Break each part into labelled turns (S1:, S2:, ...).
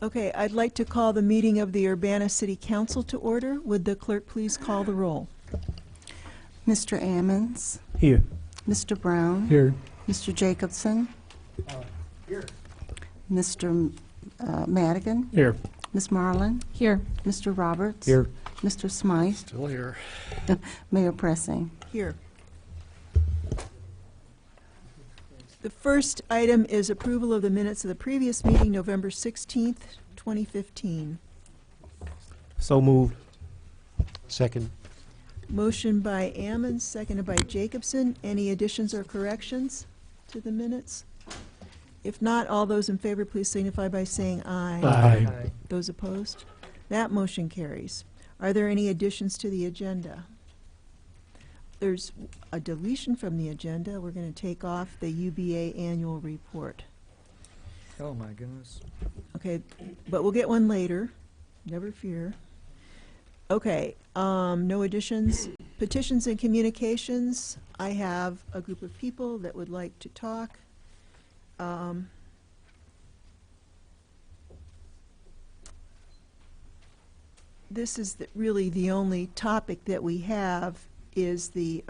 S1: Okay, I'd like to call the meeting of the Urbana City Council to order. Would the clerk please call the roll?
S2: Mr. Ammons.
S3: Here.
S2: Mr. Brown.
S3: Here.
S2: Mr. Jacobson.
S3: Here.
S2: Mr. Madigan.
S3: Here.
S2: Ms. Marlin.
S4: Here.
S2: Mr. Roberts.
S3: Here.
S2: Mr. Smythe.
S3: Still here.
S2: Mayor Pressing.
S1: Here. The first item is approval of the minutes of the previous meeting, November 16th, 2015.
S3: So moved. Second.
S1: Motion by Ammons, seconded by Jacobson. Any additions or corrections to the minutes? If not, all those in favor, please signify by saying aye.
S3: Aye.
S1: Those opposed? That motion carries. Are there any additions to the agenda? There's a deletion from the agenda. We're going to take off the UBA annual report.
S5: Oh, my goodness.
S1: Okay, but we'll get one later. Never fear. Okay, no additions. Petitions and communications. I have a group of people that would like to talk. This is really the only topic that we have is the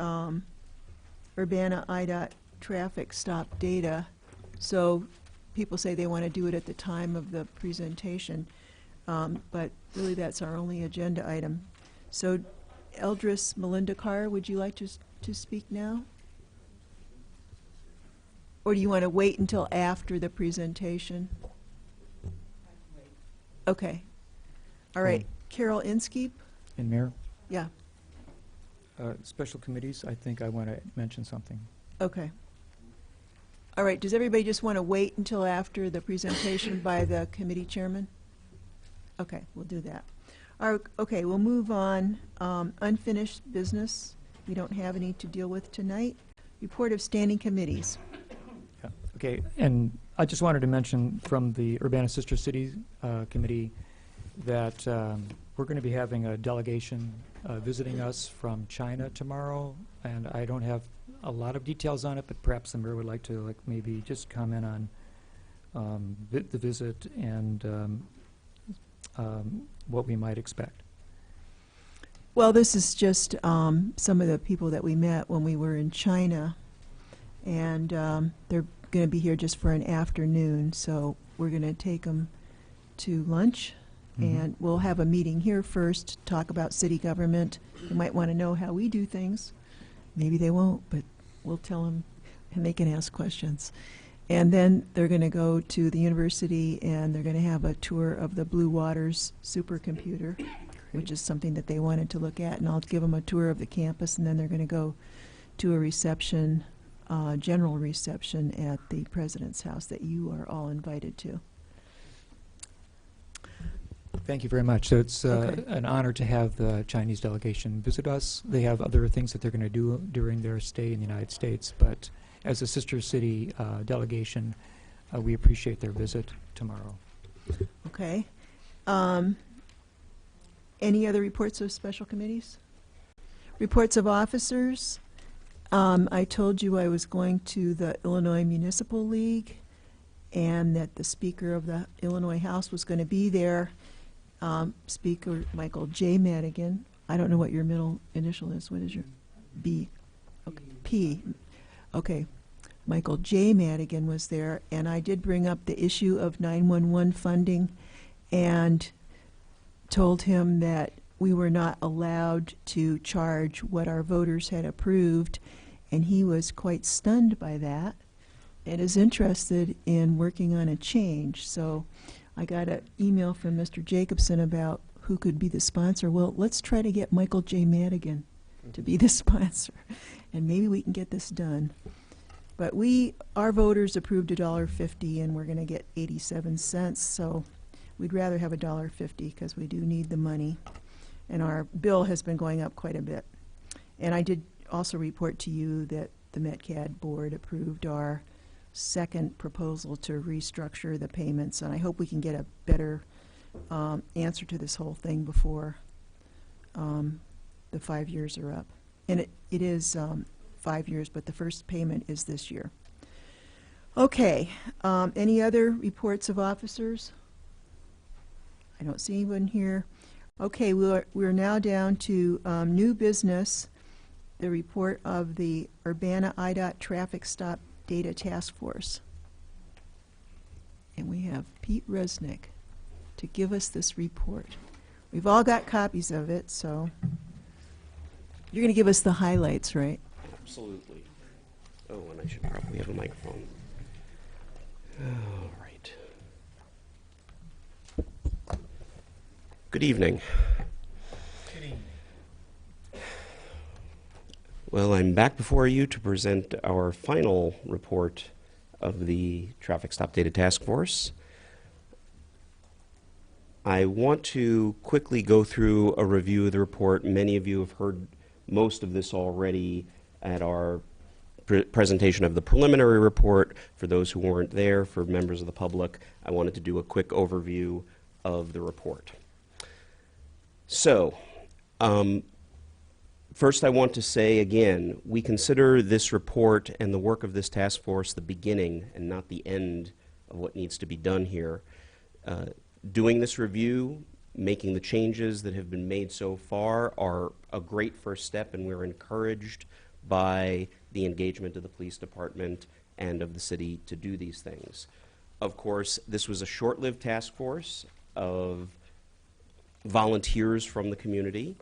S1: Urbana IDOT traffic stop data. So people say they want to do it at the time of the presentation, but really that's our only agenda item. So Eldris Melinda Carr, would you like to speak now? Or do you want to wait until after the presentation? Okay. All right. Carol Inskeep?
S5: And Mayor,
S1: Yeah.
S5: special committees, I think I want to mention something.
S1: Okay. All right. Does everybody just want to wait until after the presentation by the committee chairman? Okay, we'll do that. Okay, we'll move on. Unfinished business. We don't have any to deal with tonight. Report of standing committees.
S5: Yeah. Okay, and I just wanted to mention from the Urbana Sister Cities Committee that we're going to be having a delegation visiting us from China tomorrow, and I don't have a lot of details on it, but perhaps the mayor would like to maybe just comment on the visit and what we might expect.
S1: Well, this is just some of the people that we met when we were in China, and they're going to be here just for an afternoon, so we're going to take them to lunch. And we'll have a meeting here first, talk about city government. They might want to know how we do things. Maybe they won't, but we'll tell them, and they can ask questions. And then they're going to go to the university, and they're going to have a tour of the Blue Waters supercomputer, which is something that they wanted to look at. And I'll give them a tour of the campus, and then they're going to go to a reception, general reception at the President's House that you are all invited to.
S5: Thank you very much. So it's
S1: Okay.
S5: an honor to have the Chinese delegation visit us. They have other things that they're going to do during their stay in the United States, but as a sister city delegation, we appreciate their visit tomorrow.
S1: Okay. Any other reports of special committees? Reports of officers. I told you I was going to the Illinois Municipal League and that the Speaker of the Illinois House was going to be there. Speaker Michael J. Madigan. I don't know what your middle initial is. What is your B? Okay. P. Okay. Michael J. Madigan was there, and I did bring up the issue of 911 funding and told him that we were not allowed to charge what our voters had approved, and he was quite stunned by that and is interested in working on a change. So I got an email from Mr. Jacobson about who could be the sponsor. Well, let's try to get Michael J. Madigan to be the sponsor, and maybe we can get this done. But our voters approved $1.50, and we're going to get 87 cents, so we'd rather have $1.50 because we do need the money. And our bill has been going up quite a bit. And I did also report to you that the MetCAD board approved our second proposal to restructure the payments, and I hope we can get a better answer to this whole thing before the 5 years are up. And it is 5 years, but the first payment is this year. Okay. Any other reports of officers? I don't see anyone here. Okay, we're now down to new business, the report of the Urbana IDOT Traffic Stop Data Task Force. And we have Pete Resnick to give us this report. We've all got copies of it, so you're going to give us the highlights, right?
S4: Absolutely. Oh, and I should probably have a microphone. All right. Good evening. Well, I'm back before you to present our final report of the Traffic Stop Data Task Force. I want to quickly go through a review of the report. Many of you have heard most of this already at our presentation of the preliminary report. For those who weren't there, for members of the public, I wanted to do a quick overview of the report. So, first I want to say again, we consider this report and the work of this task force the beginning and not the end of what needs to be done here. Doing this review, making the changes that have been made so far are a great first step, and we're encouraged by the engagement of the police department and of the city to do these things. Of course, this was a short-lived task force of volunteers from the community.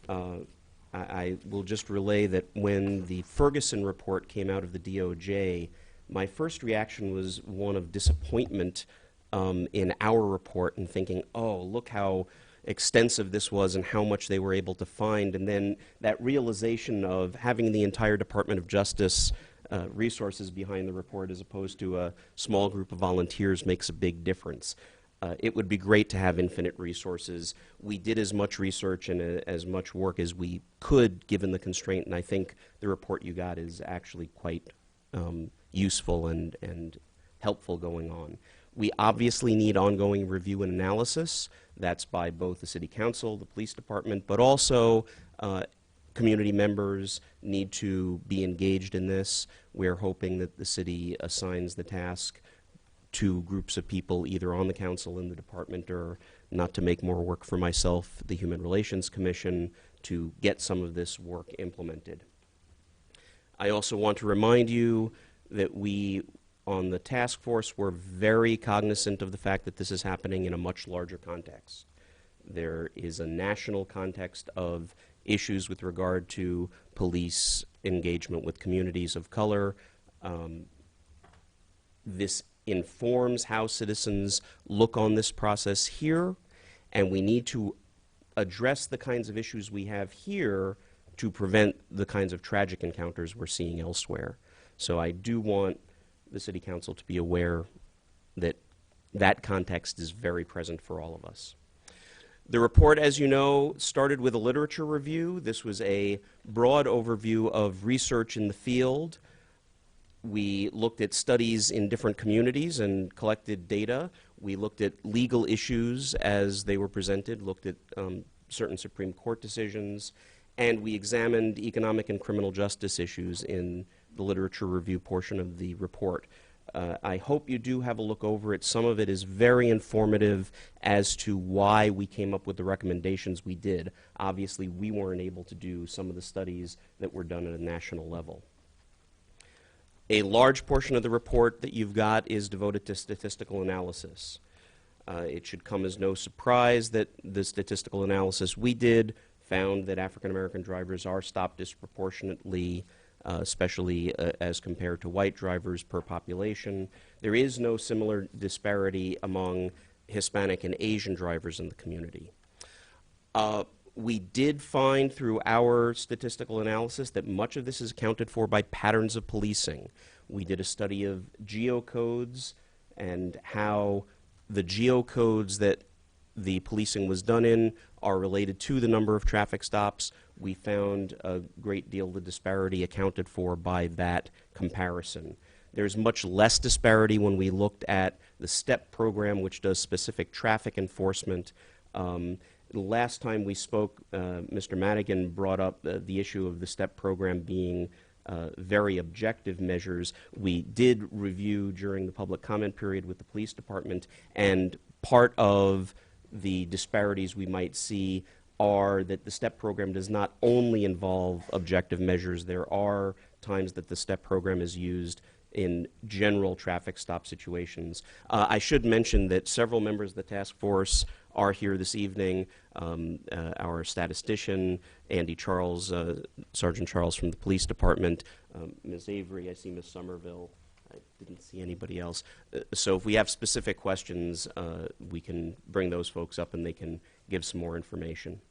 S4: I will just relay that when the Ferguson report came out of the DOJ, my first reaction was one of disappointment in our report and thinking, oh, look how extensive this was and how much they were able to find. And then that realization of having the entire Department of Justice resources behind the report as opposed to a small group of volunteers makes a big difference. It would be great to have infinite resources. We did as much research and as much work as we could given the constraint, and I think the report you got is actually quite useful and helpful going on. We obviously need ongoing review and analysis. That's by both the City Council, the Police Department, but also community members need to be engaged in this. We're hoping that the city assigns the task to groups of people either on the council, in the department, or, not to make more work for myself, the Human Relations Commission, to get some of this work implemented. I also want to remind you that we, on the task force, were very cognizant of the fact that this is happening in a much larger context. There is a national context of issues with regard to police engagement with communities of color. This informs how citizens look on this process here, and we need to address the kinds of issues we have here to prevent the kinds of tragic encounters we're seeing elsewhere. So I do want the City Council to be aware that that context is very present for all of us. The report, as you know, started with a literature review. This was a broad overview of research in the field. We looked at studies in different communities and collected data. We looked at legal issues as they were presented, looked at certain Supreme Court decisions, and we examined economic and criminal justice issues in the literature review portion of the report. I hope you do have a look over it. Some of it is very informative as to why we came up with the recommendations we did. Obviously, we weren't able to do some of the studies that were done at a national level. A large portion of the report that you've got is devoted to statistical analysis. It should come as no surprise that the statistical analysis we did found that African American drivers are stopped disproportionately, especially as compared to white drivers per population. There is no similar disparity among Hispanic and Asian drivers in the community. We did find through our statistical analysis that much of this is accounted for by patterns of policing. We did a study of geocodes and how the geocodes that the policing was done in are related to the number of traffic stops. We found a great deal of the disparity accounted for by that comparison. There's much less disparity when we looked at the STEP program, which does specific traffic enforcement. The last time we spoke, Mr. Madigan brought up the issue of the STEP program being very objective measures. We did review during the public comment period with the police department, and part of the disparities we might see are that the STEP program does not only involve objective measures. There are times that the STEP program is used in general traffic stop situations. I should mention that several members of the task force are here this evening. Our statistician, Andy Charles, Sergeant Charles from the police department, Ms. Avery, I see Ms. Somerville. I didn't see anybody else. So if we have specific questions, we can bring those folks up and they can give some more information.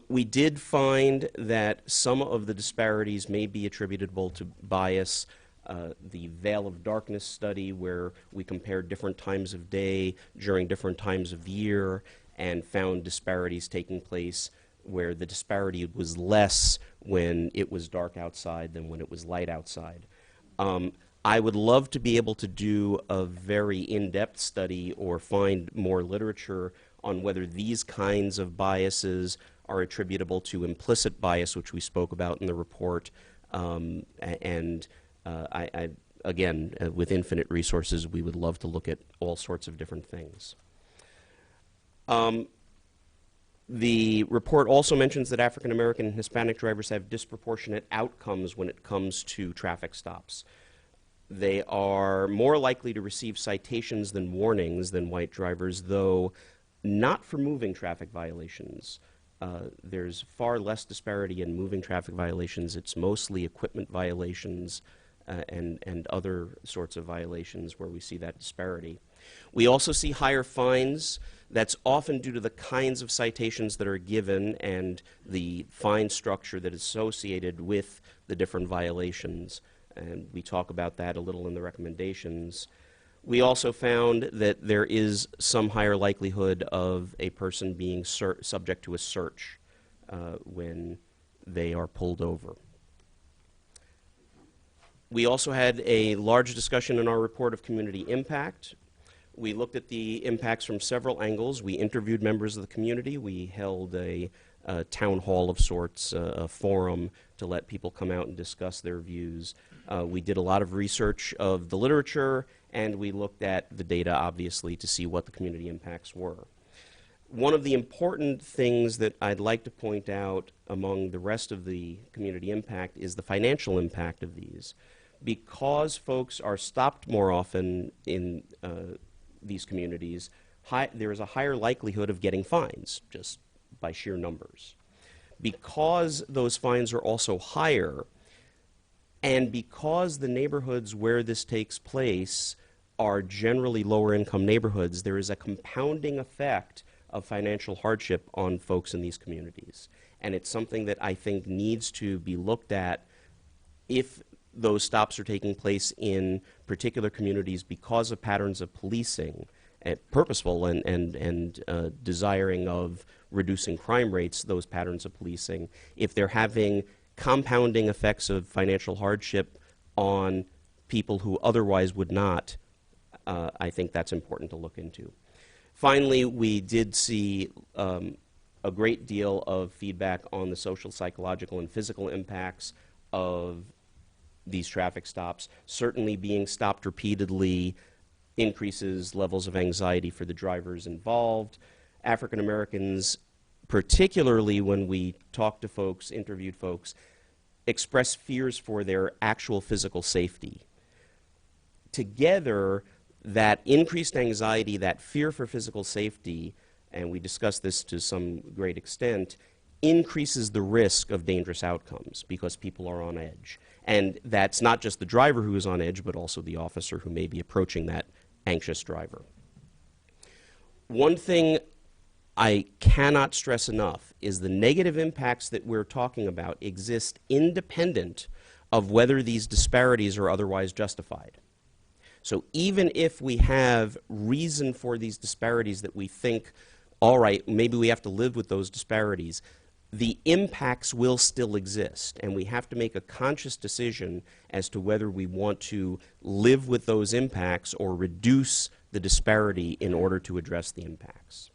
S4: We did find that some of the disparities may be attributable to bias. The Veil of Darkness study, where we compared different times of day during different times of year and found disparities taking place where the disparity was less when it was dark outside than when it was light outside. I would love to be able to do a very in-depth study or find more literature on whether these kinds of biases are attributable to implicit bias, which we spoke about in the report. Again, with infinite resources, we would love to look at all sorts of different things. The report also mentions that African American and Hispanic drivers have disproportionate outcomes when it comes to traffic stops. They are more likely to receive citations than warnings than white drivers, though not for moving traffic violations. There's far less disparity in moving traffic violations. It's mostly equipment violations and other sorts of violations where we see that disparity. We also see higher fines. That's often due to the kinds of citations that are given and the fine structure that is associated with the different violations. And we talk about that a little in the recommendations. We also found that there is some higher likelihood of a person being subject to a search when they are pulled over. We also had a large discussion in our report of community impact. We looked at the impacts from several angles. We interviewed members of the community. We held a town hall of sorts, a forum to let people come out and discuss their views. We did a lot of research of the literature, and we looked at the data, obviously, to see what the community impacts were. One of the important things that I'd like to point out among the rest of the community impact is the financial impact of these. Because folks are stopped more often in these communities, there is a higher likelihood of getting fines, just by sheer numbers. Because those fines are also higher, and because the neighborhoods where this takes place are generally lower income neighborhoods, there is a compounding effect of financial hardship on folks in these communities. And it's something that I think needs to be looked at if those stops are taking place in particular communities because of patterns of policing, purposeful and desiring of reducing crime rates, those patterns of policing, if they're having compounding effects of financial hardship on people who otherwise would not, I think that's important to look into. Finally, we did see a great deal of feedback on the social, psychological, and physical impacts of these traffic stops. Certainly being stopped repeatedly increases levels of anxiety for the drivers involved. African Americans, particularly when we talked to folks, interviewed folks, express fears for their actual physical safety. Together, that increased anxiety, that fear for physical safety, and we discussed this to some great extent, increases the risk of dangerous outcomes because people are on edge. And that's not just the driver who is on edge, but also the officer who may be approaching that anxious driver. One thing I cannot stress enough is the negative impacts that we're talking about exist independent of whether these disparities are otherwise justified. So even if we have reason for these disparities that we think, all right, maybe we have to live with those disparities, the impacts will still exist, and we have to make a conscious decision as to whether we want to live with those impacts or reduce the disparity in order to address the impacts.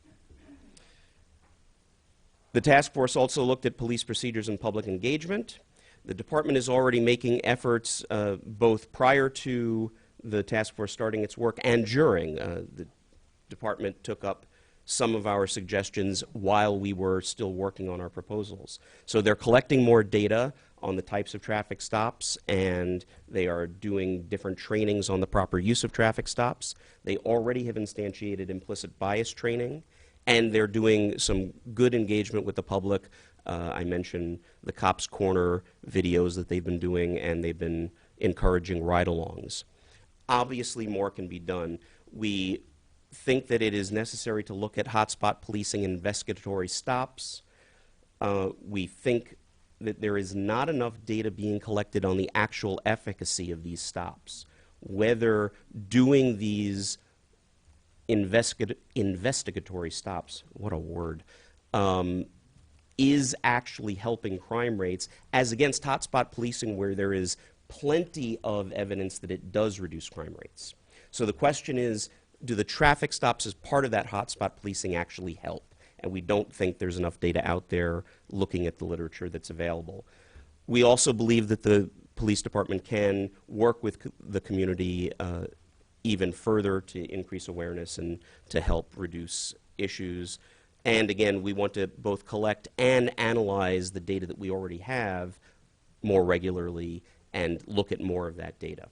S4: The task force also looked at police procedures and public engagement. The department is already making efforts both prior to the task force starting its work and during. The department took up some of our suggestions while we were still working on our proposals. So they're collecting more data on the types of traffic stops, and they are doing different trainings on the proper use of traffic stops. They already have instantiated implicit bias training, and they're doing some good engagement with the public. I mentioned the Cops Corner videos that they've been doing, and they've been encouraging ride-alongs. Obviously, more can be done. We think that it is necessary to look at hotspot policing investigatory stops. We think that there is not enough data being collected on the actual efficacy of these stops, whether doing these investigatory stops, what a word, is actually helping crime rates, as against hotspot policing where there is plenty of evidence that it does reduce crime rates. So the question is, do the traffic stops as part of that hotspot policing actually help? And we don't think there's enough data out there looking at the literature that's available. We also believe that the police department can work with the community even further to increase awareness and to help reduce issues. And again, we want to both collect and analyze the data that we already have more regularly and look at more of that data.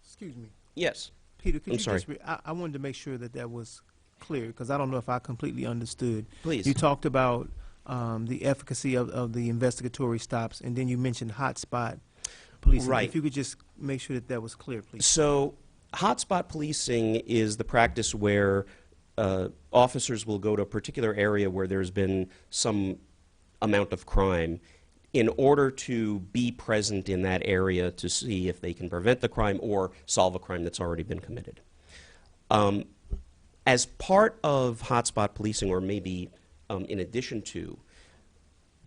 S6: Excuse me.
S4: Yes.
S6: Peter, could
S4: I'm
S6: you
S4: sorry.
S6: just I wanted to make sure that that was clear, because I don't know if I completely understood.
S4: Please.
S6: You talked about the efficacy of the investigatory stops, and then you mentioned hotspot policing.
S4: Right.
S6: If you could just make sure that that was clear, please.
S4: So hotspot policing is the practice where officers will go to a particular area where there's been some amount of crime in order to be present in that area to see if they can prevent the crime or solve a crime that's already been committed. As part of hotspot policing, or maybe in addition to,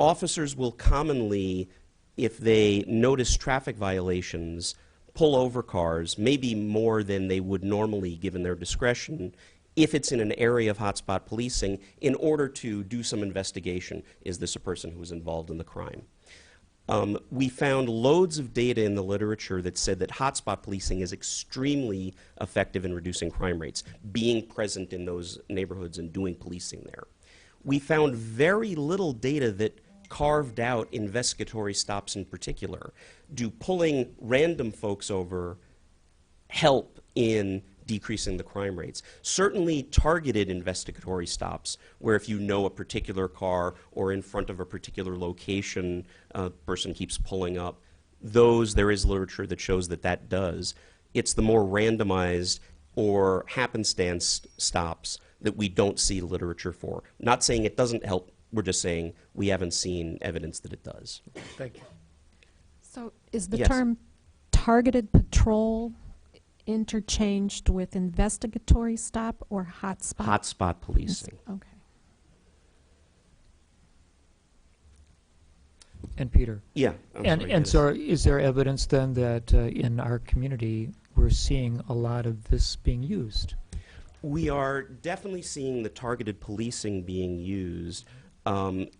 S4: officers will commonly, if they notice traffic violations, pull over cars, maybe more than they would normally given their discretion, if it's in an area of hotspot policing, in order to do some investigation. Is this a person who was involved in the crime? We found loads of data in the literature that said that hotspot policing is extremely effective in reducing crime rates, being present in those neighborhoods and doing policing there. We found very little data that carved out investigatory stops in particular. Do pulling random folks over help in decreasing the crime rates? Certainly targeted investigatory stops, where if you know a particular car or in front of a particular location, a person keeps pulling up, those, there is literature that shows that that does. It's the more randomized or happenstance stops that we don't see literature for. Not saying it doesn't help, we're just saying we haven't seen evidence that it does.
S6: Thank you.
S7: So is the
S4: Yes.
S7: term targeted patrol interchanged with investigatory stop or hotspot?
S4: Hotspot policing.
S7: Okay.
S5: And Peter,
S4: Yeah. I'm
S5: and
S4: sorry,
S5: and
S4: Dennis.
S5: so is there evidence then that in our community we're seeing a lot of this being used?
S4: We are definitely seeing the targeted policing being used.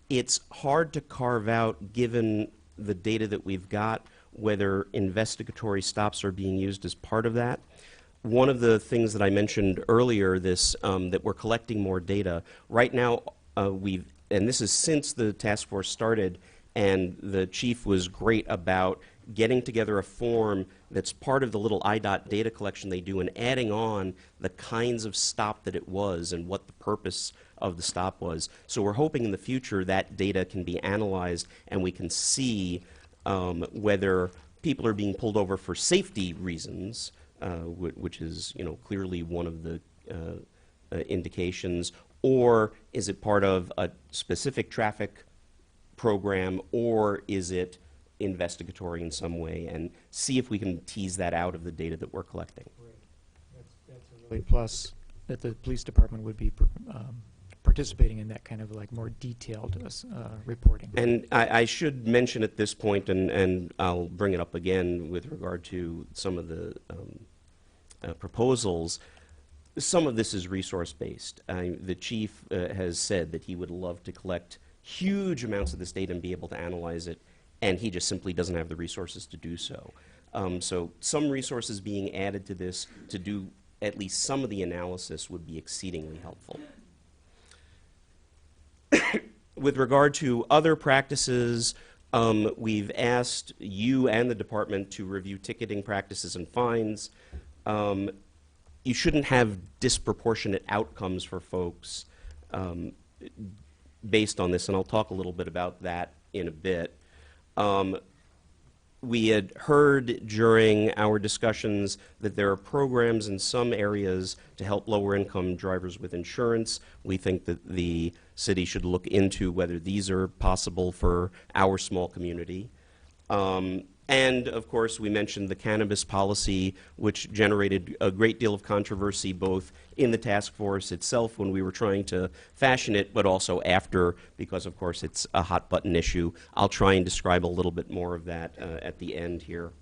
S4: It's hard to carve out, given the data that we've got, whether investigatory stops are being used as part of that. One of the things that I mentioned earlier, that we're collecting more data. Right now, and this is since the task force started, and the chief was great about getting together a form that's part of the little IDOT data collection they do and adding on the kinds of stop that it was and what the purpose of the stop was. So we're hoping in the future that data can be analyzed and we can see whether people are being pulled over for safety reasons, which is clearly one of the indications, or is it part of a specific traffic program, or is it investigatory in some way, and see if we can tease that out of the data that we're collecting.
S5: That's a really plus that the police department would be participating in that kind of like more detailed reporting.
S4: And I should mention at this point, and I'll bring it up again with regard to some of the proposals, some of this is resource-based. The chief has said that he would love to collect huge amounts of this data and be able to analyze it, and he just simply doesn't have the resources to do so. So some resources being added to this to do at least some of the analysis would be exceedingly helpful. With regard to other practices, we've asked you and the department to review ticketing practices and fines. You shouldn't have disproportionate outcomes for folks based on this, and I'll talk a little bit about that in a bit. We had heard during our discussions that there are programs in some areas to help lower-income drivers with insurance. We think that the city should look into whether these are possible for our small community. And, of course, we mentioned the cannabis policy, which generated a great deal of controversy both in the task force itself when we were trying to fashion it, but also after, because, of course, it's a hot-button issue. I'll try and describe a little bit more of that at the end here.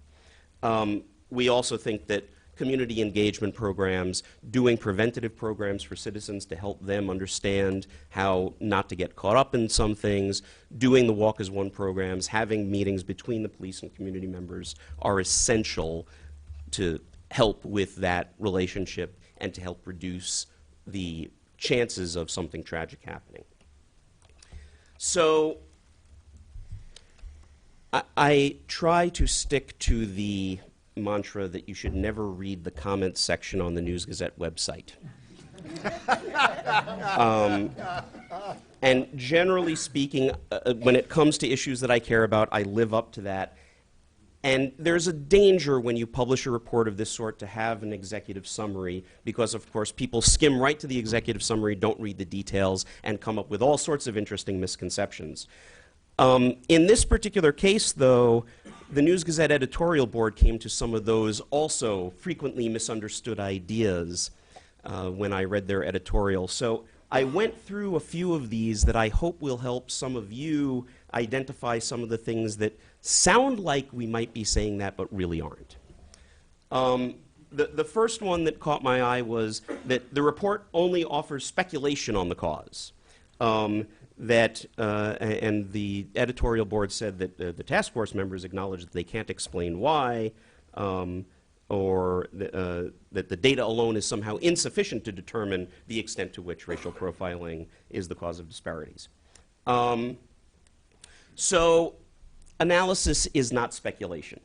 S4: We also think that community engagement programs, doing preventative programs for citizens to help them understand how not to get caught up in some things, doing the Walk as One programs, having meetings between the police and community members are essential to help with that relationship and to help reduce the chances of something tragic happening. So I try to stick to the mantra that you should never read the comments section on the News Gazette website. And generally speaking, when it comes to issues that I care about, I live up to that. And there's a danger when you publish a report of this sort to have an executive summary because, of course, people skim right to the executive summary, don't read the details, and come up with all sorts of interesting misconceptions. In this particular case, though, the News Gazette editorial board came to some of those also frequently misunderstood ideas when I read their editorial. So I went through a few of these that I hope will help some of you identify some of the things that sound like we might be saying that but really aren't. The first one that caught my eye was that the report only offers speculation on the cause. And the editorial board said that the task force members acknowledged that they can't explain why, or that the data alone is somehow insufficient to determine the extent to which racial profiling is the cause of disparities. So analysis is not speculation.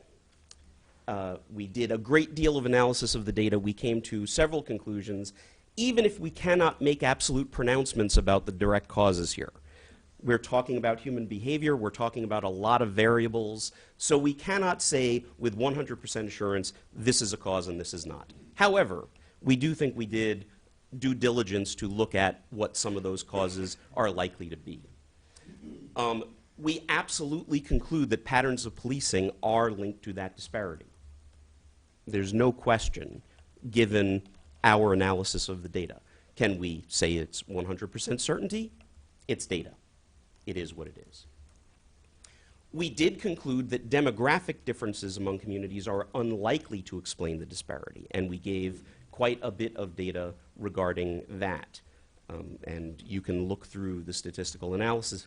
S4: We did a great deal of analysis of the data. We came to several conclusions, even if we cannot make absolute pronouncements about the direct causes here. We're talking about human behavior. We're talking about a lot of variables. So we cannot say with 100% assurance, this is a cause and this is not. However, we do think we did due diligence to look at what some of those causes are likely to be. We absolutely conclude that patterns of policing are linked to that disparity. There's no question, given our analysis of the data. Can we say it's 100% certainty? It's data. It is what it is. We did conclude that demographic differences among communities are unlikely to explain the disparity, and we gave quite a bit of data regarding that. And you can look through the statistical analysis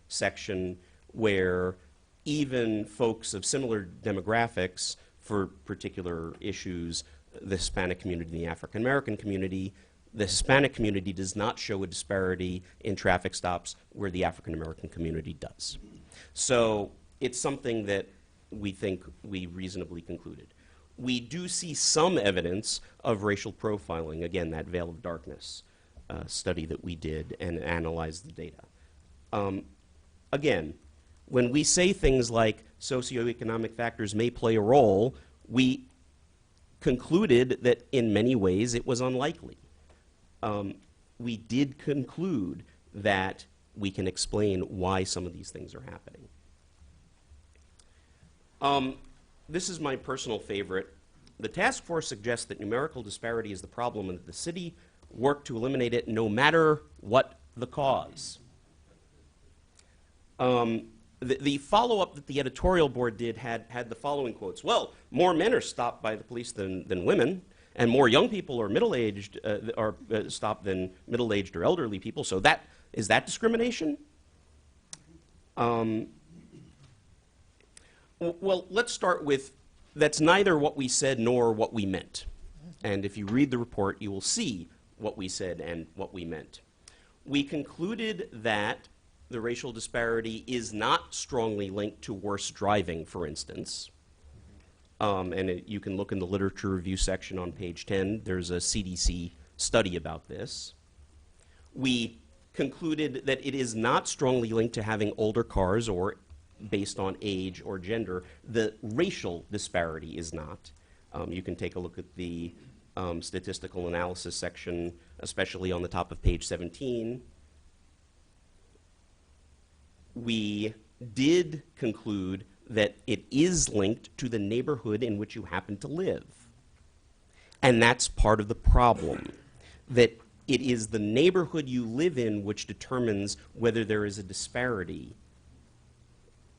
S4: section where even folks of similar demographics for particular issues, the Hispanic community and the African American community, the Hispanic community does not show a disparity in traffic stops where the African American community does. So it's something that we think we reasonably concluded. We do see some evidence of racial profiling, again, that veil of darkness study that we did and analyzed the data. Again, when we say things like socioeconomic factors may play a role, we concluded that in many ways it was unlikely. We did conclude that we can explain why some of these things are happening. This is my personal favorite. The task force suggests that numerical disparity is the problem and that the city work to eliminate it no matter what the cause. The follow-up that the editorial board did had the following quotes. Well, more men are stopped by the police than women, and more young people or middle-aged are stopped than middle-aged or elderly people. So is that discrimination? Well, let's start with that's neither what we said nor what we meant. And if you read the report, you will see what we said and what we meant. We concluded that the racial disparity is not strongly linked to worse driving, for instance. You can look in the literature review section on page 10. There's a CDC study about this. We concluded that it is not strongly linked to having older cars or based on age or gender. The racial disparity is not. You can take a look at the statistical analysis section, especially on the top of page 17. We did conclude that it is linked to the neighborhood in which you happen to live. And that's part of the problem, that it is the neighborhood you live in which determines whether there is a disparity.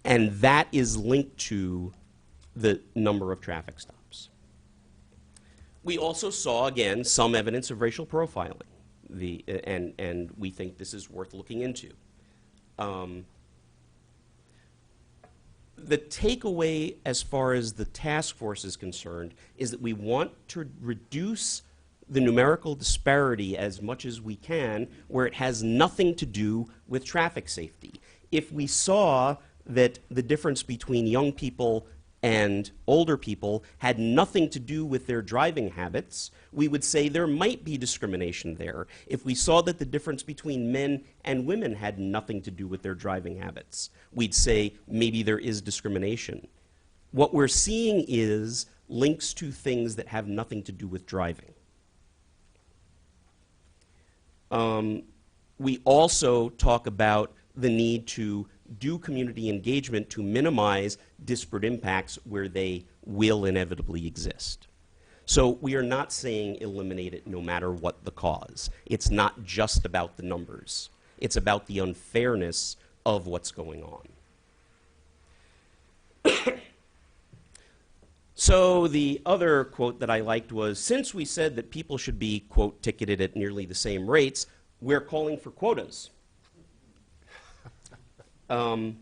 S4: And that is linked to the number of traffic stops. We also saw, again, some evidence of racial profiling, and we think this is worth looking into. The takeaway as far as the task force is concerned is that we want to reduce the numerical disparity as much as we can where it has nothing to do with traffic safety. If we saw that the difference between young people and older people had nothing to do with their driving habits, we would say there might be discrimination there. If we saw that the difference between men and women had nothing to do with their driving habits, we'd say maybe there is discrimination. What we're seeing is links to things that have nothing to do with driving. We also talk about the need to do community engagement to minimize disparate impacts where they will inevitably exist. So we are not saying eliminate it no matter what the cause. It's not just about the numbers. It's about the unfairness of what's going on. So the other quote that I liked was, since we said that people should be, quote, ticketed at nearly the same rates, we're calling for quotas. One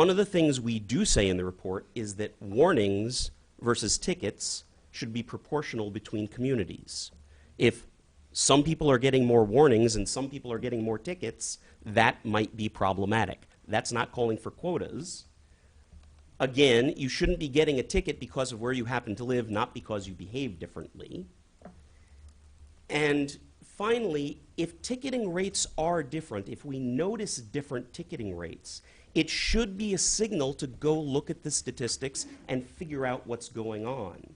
S4: of the things we do say in the report is that warnings versus tickets should be proportional between communities. If some people are getting more warnings and some people are getting more tickets, that might be problematic. That's not calling for quotas. Again, you shouldn't be getting a ticket because of where you happen to live, not because you behave differently. And finally, if ticketing rates are different, if we notice different ticketing rates, it should be a signal to go look at the statistics and figure out what's going on.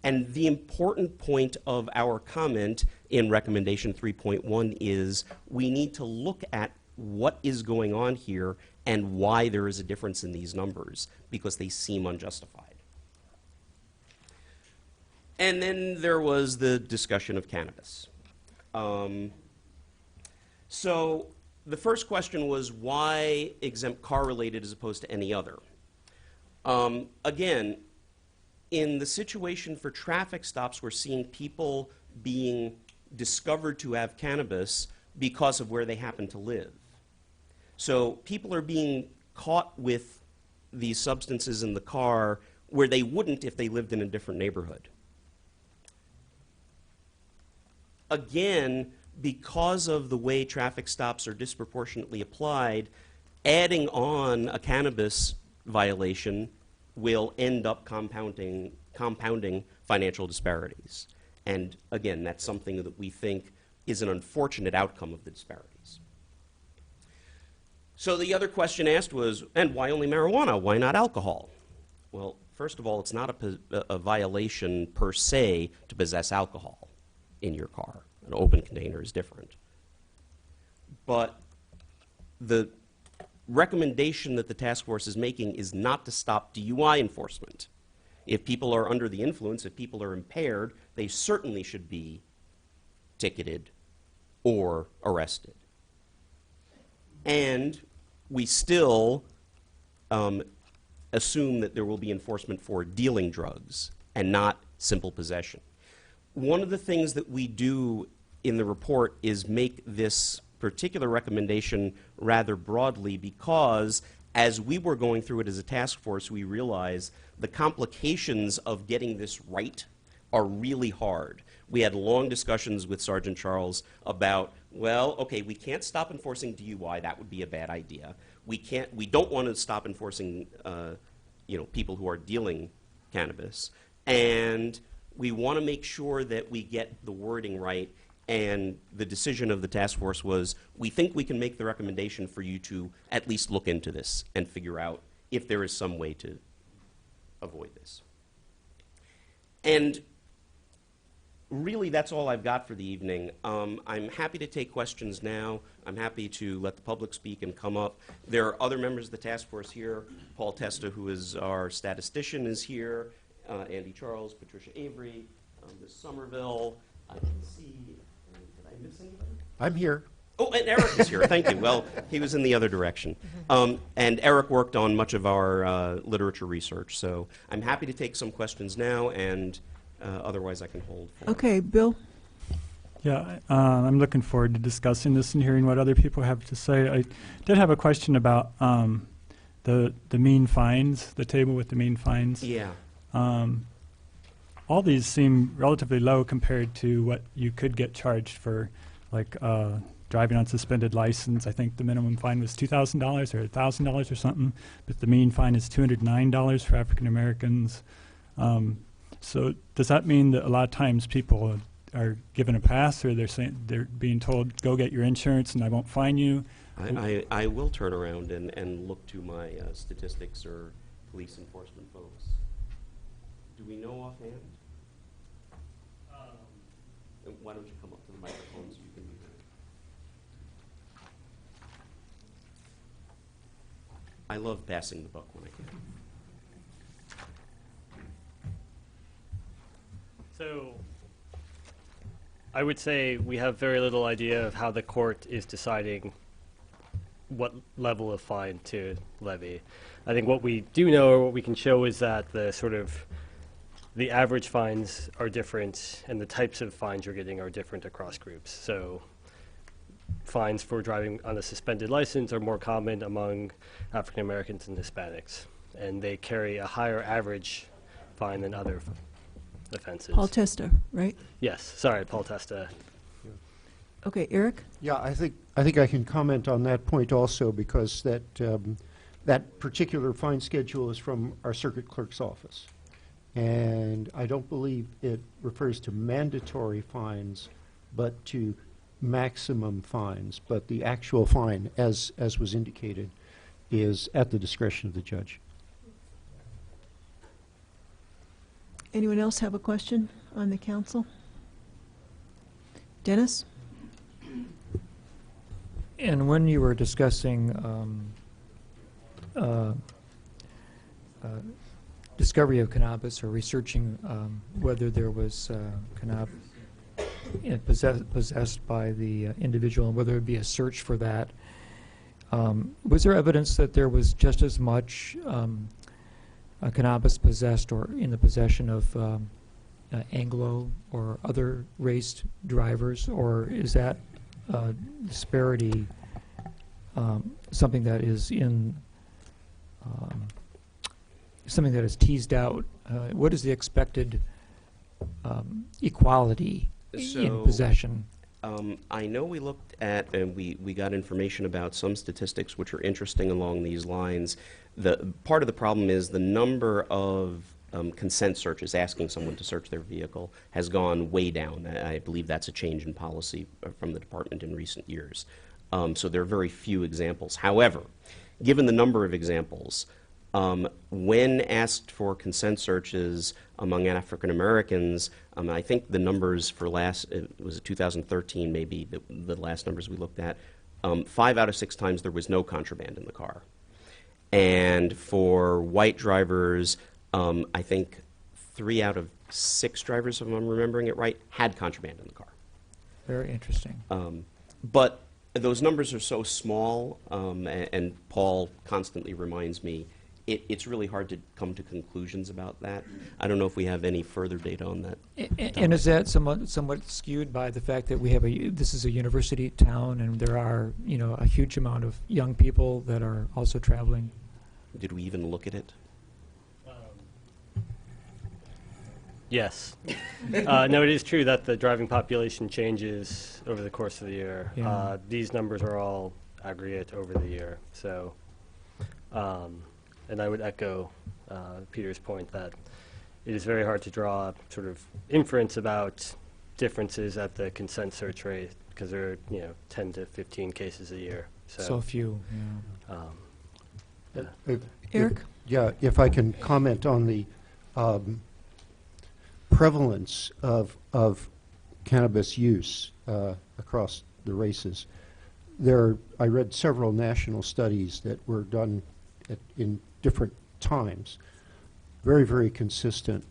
S4: And the important point of our comment in recommendation 3.1 is we need to look at what is going on here and why there is a difference in these numbers, because they seem unjustified. And then there was the discussion of cannabis. So the first question was, why exempt car-related as opposed to any other? Again, in the situation for traffic stops, we're seeing people being discovered to have cannabis because of where they happen to live. So people are being caught with these substances in the car where they wouldn't if they lived in a different neighborhood. Again, because of the way traffic stops are disproportionately applied, adding on a cannabis violation will end up compounding financial disparities. And again, that's something that we think is an unfortunate outcome of the disparities. So the other question asked was, and why only marijuana? Why not alcohol? Well, first of all, it's not a violation per se to possess alcohol in your car. An open container is different. But the recommendation that the task force is making is not to stop DUI enforcement. If people are under the influence, if people are impaired, they certainly should be ticketed or arrested. And we still assume that there will be enforcement for dealing drugs and not simple possession. One of the things that we do in the report is make this particular recommendation rather broadly, because as we were going through it as a task force, we realized the complications of getting this right are really hard. We had long discussions with Sergeant Charles about, well, okay, we can't stop enforcing DUI. That would be a bad idea. We don't want to stop enforcing, people who are dealing cannabis. And we want to make sure that we get the wording right. And the decision of the task force was, we think we can make the recommendation for you to at least look into this and figure out if there is some way to avoid this. And really, that's all I've got for the evening. I'm happy to take questions now. I'm happy to let the public speak and come up. There are other members of the task force here. Paul Testa, who is our statistician, is here. Andy Charles, Patricia Avery, Ms. Somerville. I can see, did I miss anybody?
S3: I'm here.
S4: Oh, and Eric is here. Thank you. Well, he was in the other direction. And Eric worked on much of our literature research. So I'm happy to take some questions now, and otherwise I can hold.
S1: Okay, Bill?
S8: Yeah, I'm looking forward to discussing this and hearing what other people have to say. I did have a question about the mean fines, the table with the mean fines.
S4: Yeah.
S8: All these seem relatively low compared to what you could get charged for, like driving on suspended license. I think the minimum fine was $2,000 or $1,000 or something, but the mean fine is $209 for African Americans. So does that mean that a lot of times people are given a pass, or they're being told, go get your insurance and I won't fine you?
S4: I will turn around and look to my statistics or police enforcement folks. Do we know offhand? Why don't you come up to the microphone so you can be heard? I love passing the buck when I can.
S9: So I would say we have very little idea of how the court is deciding what level of fine to levy. I think what we do know, or what we can show, is that the average fines are different, and the types of fines you're getting are different across groups. So fines for driving on a suspended license are more common among African Americans and Hispanics, and they carry a higher average fine than other offenses.
S1: Paul Testa, right?
S9: Yes, sorry, Paul Testa.
S1: Okay, Eric?
S3: Yeah, I think I can comment on that point also, because that particular fine schedule is from our circuit clerk's office. And I don't believe it refers to mandatory fines, but to maximum fines. But the actual fine, as was indicated, is at the discretion of the judge.
S1: Anyone else have a question on the council? Dennis?
S5: And when you were discussing discovery of cannabis, or researching whether there was cannabis possessed by the individual, and whether it would be a search for that, was there evidence that there was just as much cannabis possessed or in the possession of Anglo or other race drivers, or is that disparity something that is in something that is teased out? What is the expected equality in possession?
S4: I know we looked at, and we got information about some statistics which are interesting along these lines. Part of the problem is the number of consent searches, asking someone to search their vehicle, has gone way down. I believe that's a change in policy from the department in recent years. So there are very few examples. However, given the number of examples, when asked for consent searches among African Americans, I think the numbers for it was 2013 maybe, the last numbers we looked at, 5 out of 6 times there was no contraband in the car. And for white drivers, I think 3 out of 6 drivers, if I'm remembering it right, had contraband in the car.
S5: Very interesting.
S4: But those numbers are so small, and Paul constantly reminds me, it's really hard to come to conclusions about that. I don't know if we have any further data on that.
S5: And is that somewhat skewed by the fact that we have this is a university town, and there are, a huge amount of young people that are also traveling?
S4: Did we even look at it?
S9: Yes. No, it is true that the driving population changes over the course of the year.
S5: Yeah.
S9: These numbers are all aggregate over the year. So, and I would echo Peter's point that it is very hard to draw sort of inference about differences at the consent search rate because there are 10 to 15 cases a year.
S5: So few, yeah.
S1: Eric?
S3: Yeah, if I can comment on the prevalence of cannabis use across the races. I read several national studies that were done in different times, very, very consistent.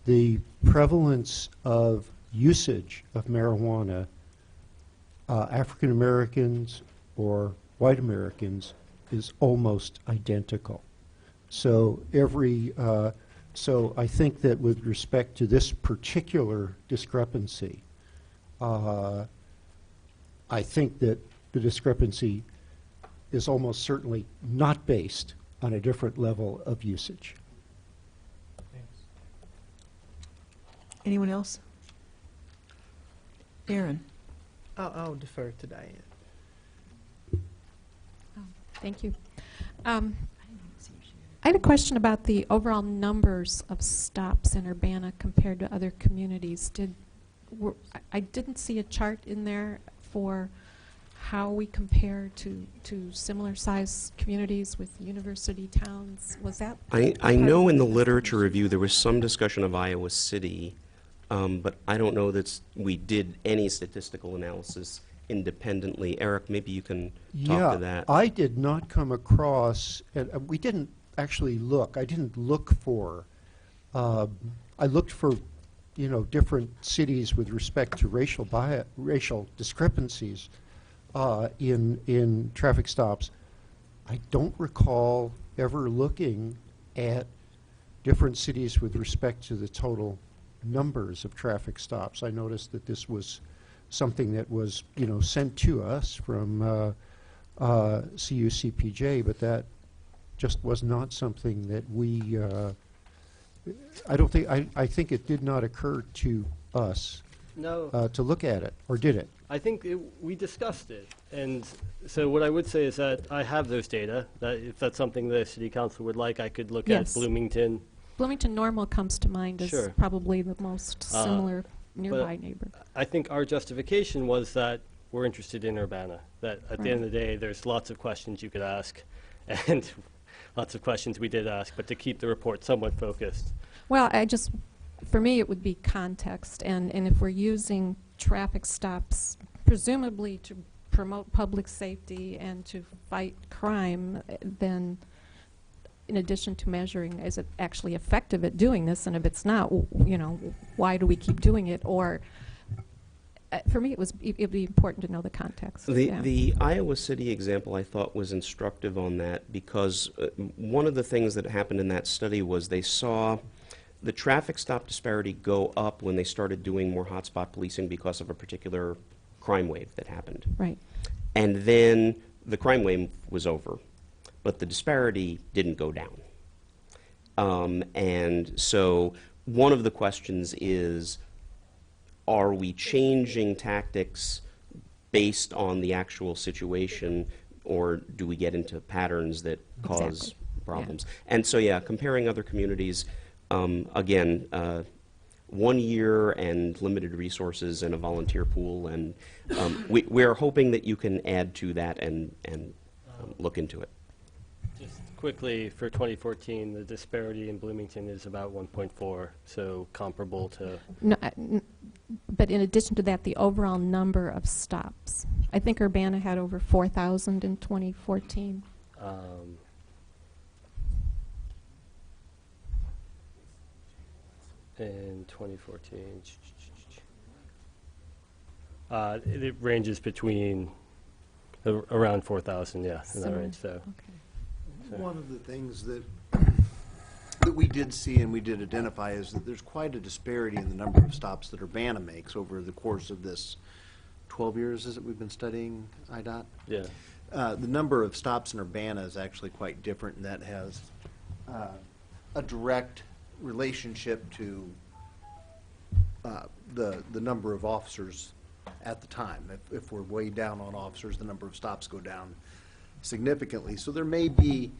S3: The prevalence of usage of marijuana, African Americans or white Americans, is almost identical. So so I think that with respect to this particular discrepancy, I think that the discrepancy is almost certainly not based on a different level of usage.
S1: Anyone else? Aaron?
S6: I'll defer to Diane.
S7: Thank you. I had a question about the overall numbers of stops in Urbana compared to other communities. I didn't see a chart in there for how we compare to similar size communities with university towns. Was that?
S4: I know in the literature review there was some discussion of Iowa City, but I don't know that we did any statistical analysis independently. Eric, maybe you can talk to that.
S3: I did not come across, and we didn't actually look. I didn't look for. I looked for, different cities with respect to racial discrepancies in traffic stops. I don't recall ever looking at different cities with respect to the total numbers of traffic stops. I noticed that this was something that was, sent to us from CUCPJ, but that just was not something that we. I think it did not occur to us
S9: No.
S3: to look at it, or did it?
S9: I think we discussed it, and so what I would say is that I have those data. That if that's something the city council would like, I could look
S7: Yes.
S9: at Bloomington.
S7: Bloomington Normal comes to mind as
S9: Sure.
S7: probably the most similar nearby neighbor.
S9: I think our justification was that we're interested in Urbana. That at the end of the day, there's lots of questions you could ask, and lots of questions we did ask, but to keep the report somewhat focused.
S7: Well, for me, it would be context, and if we're using traffic stops, presumably to promote public safety and to fight crime, then in addition to measuring, is it actually effective at doing this? And if it's not, why do we keep doing it? Or for me, it'd be important to know the context.
S4: The Iowa City example I thought was instructive on that because one of the things that happened in that study was they saw the traffic stop disparity go up when they started doing more hotspot policing because of a particular crime wave that happened.
S7: Right.
S4: And then the crime wave was over, but the disparity didn't go down. And so one of the questions is, are we changing tactics based on the actual situation, or do we get into patterns that cause
S7: Exactly.
S4: problems? And so, yeah, comparing other communities, again, 1 year and limited resources and a volunteer pool, and we're hoping that you can add to that and look into it.
S9: Just quickly, for 2014, the disparity in Bloomington is about 1.4, so comparable to.
S7: No, but in addition to that, the overall number of stops. I think Urbana had over 4,000 in 2014.
S9: In 2014, it ranges between around 4,000, yeah, in that
S7: Similar.
S9: range. So,
S7: Okay.
S10: One of the things that we did see and we did identify is that there's quite a disparity in the number of stops that Urbana makes over the course of this 12 years, is it, we've been studying IDOT?
S9: yeah.
S10: The number of stops in Urbana is actually quite different, and that has a direct relationship to the number of officers at the time. If we're way down on officers, the number of stops go down significantly. So there may be,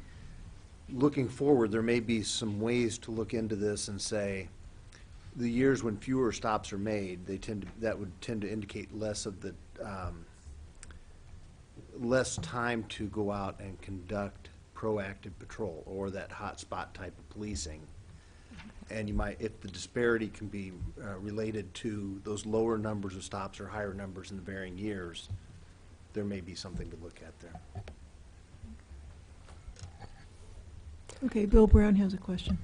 S10: looking forward, there may be some ways to look into this and say, the years when fewer stops are made, that would tend to indicate less of the, less time to go out and conduct proactive patrol or that hotspot type of policing. And you might, if the disparity can be related to those lower numbers of stops or higher numbers in the varying years, there may be something to look at there.
S1: Okay, Bill Brown has a question.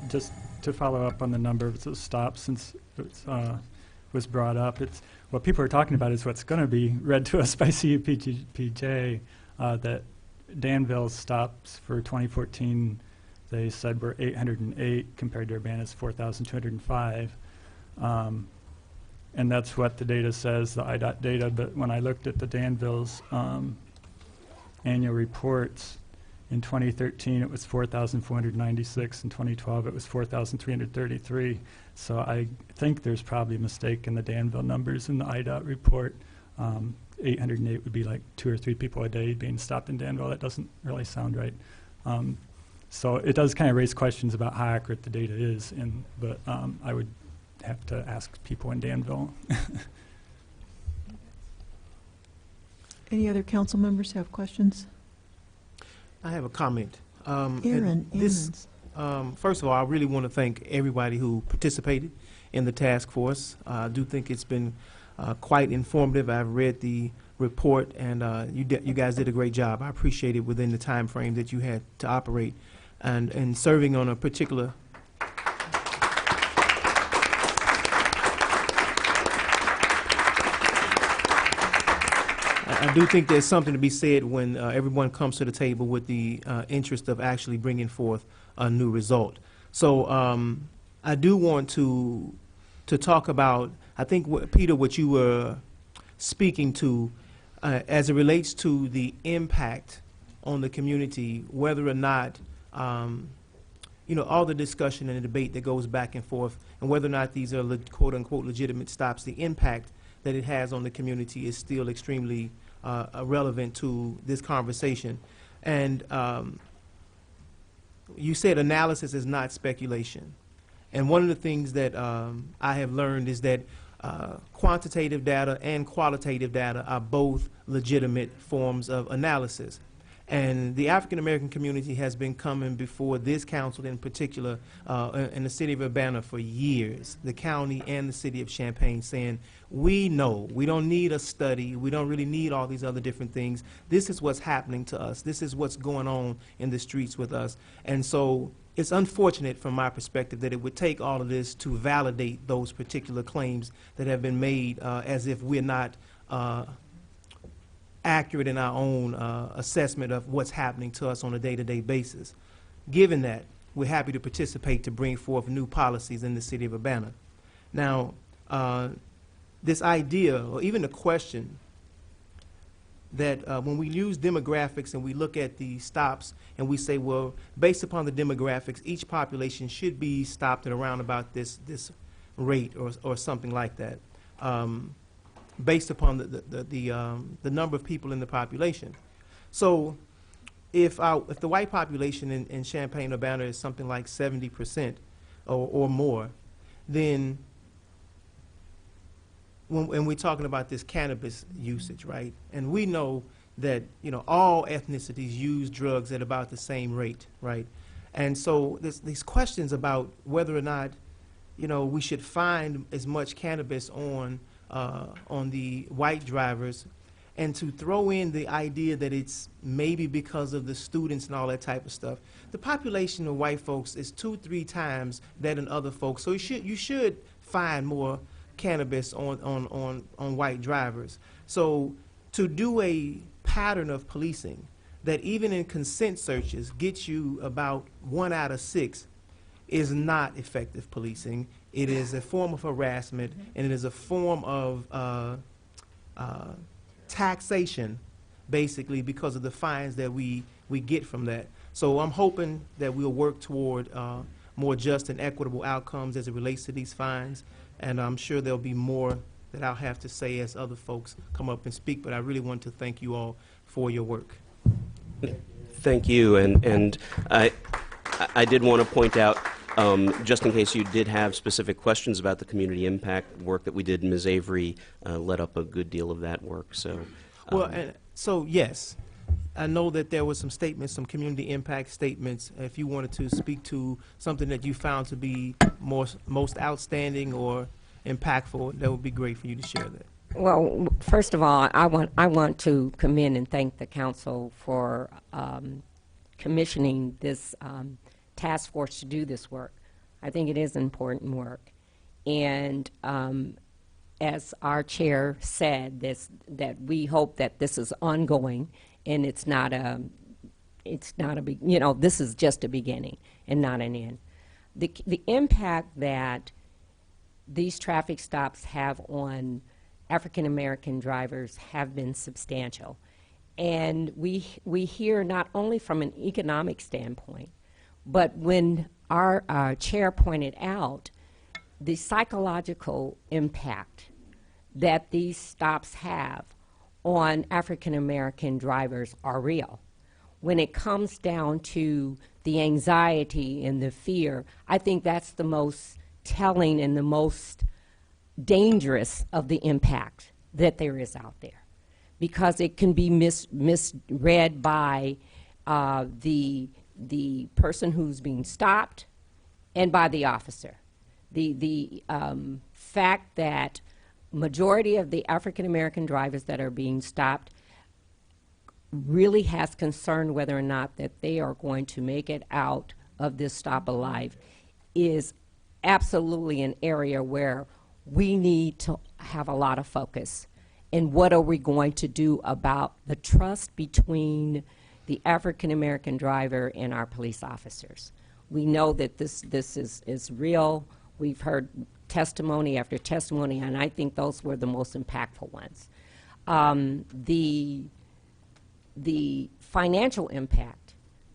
S8: Just to follow up on the number of stops, since it was brought up, it's what people are talking about is what's going to be read to us by CUPJ, that Danville's stops for 2014, they said were 808 compared to Urbana's 4,205. And that's what the data says, the IDOT data. But when I looked at the Danville's annual reports, in 2013 it was 4,496. In 2012 it was 4,333. So I think there's probably a mistake in the Danville numbers in the IDOT report. 808 would be like 2 or 3 people a day being stopped in Danville. That doesn't really sound right. So it does kind of raise questions about how accurate the data is, but I would have to ask people in Danville.
S1: Any other council members have questions?
S6: I have a comment.
S1: Aaron,
S6: First of all, I really want to thank everybody who participated in the task force. I do think it's been quite informative. I've read the report, and you guys did a great job. I appreciate it within the time frame that you had to operate, and serving on a particular. I do think there's something to be said when everyone comes to the table with the interest of actually bringing forth a new result. So I do want to talk about, I think, Peter, what you were speaking to as it relates to the impact on the community, whether or not, all the discussion and the debate that goes back and forth, and whether or not these are quote-unquote legitimate stops, the impact that it has on the community is still extremely relevant to this conversation. And you said analysis is not speculation. And one of the things that I have learned is that quantitative data and qualitative data are both legitimate forms of analysis. And the African American community has been coming before this council in particular in the city of Urbana for years, the county and the city of Champaign, saying, we know, we don't need a study, we don't really need all these other different things. This is what's happening to us. This is what's going on in the streets with us. And so it's unfortunate from my perspective that it would take all of this to validate those particular claims that have been made as if we're not accurate in our own assessment of what's happening to us on a day-to-day basis. Given that, we're happy to participate to bring forth new policies in the city of Urbana. Now, this idea, or even the question that when we use demographics and we look at the stops and we say, well, based upon the demographics, each population should be stopped at around about this rate or something like that. Based upon the number of people in the population. So if the white population in Champaign-Urbana is something like 70% or more, then when we're talking about this cannabis usage, right? And we know that, all ethnicities use drugs at about the same rate, right? And so there's these questions about whether or not, we should find as much cannabis on the white drivers, and to throw in the idea that it's maybe because of the students and all that type of stuff. The population of white folks is 2-3 times that in other folks, so you should find more cannabis on white drivers. So to do a pattern of policing that even in consent searches gets you about 1 out of 6 is not effective policing. It is a form of harassment, and it is a form of taxation, basically, because of the fines that we get from that. So I'm hoping that we'll work toward more just and equitable outcomes as it relates to these fines. and I'm sure there'll be more that I'll have to say as other folks come up and speak, but I really want to thank you all for your work.
S4: Thank you, and I did want to point out, just in case you did have specific questions about the community impact work that we did, Ms. Avery led up a good deal of that work, so.
S6: Well, and so, yes, I know that there was some statements, some community impact statements. If you wanted to speak to something that you found to be most outstanding or impactful, that would be great for you to share that.
S11: Well, first of all, I want to commend and thank the council for commissioning this task force to do this work. I think it is important work, and as our chair said, that we hope that this is ongoing, and it's not a this is just a beginning and not an end. The impact that these traffic stops have on African American drivers have been substantial, and we hear not only from an economic standpoint, but when our chair pointed out the psychological impact that these stops have on African American drivers are real. When it comes down to the anxiety and the fear, I think that's the most telling and the most dangerous of the impact that there is out there, because it can be misread by the person who's being stopped and by the officer. The fact that majority of the African American drivers that are being stopped really has concern whether or not that they are going to make it out of this stop alive is absolutely an area where we need to have a lot of focus. And what are we going to do about the trust between the African American driver and our police officers? We know that this is real. We've heard testimony after testimony, and I think those were the most impactful ones. The financial impact,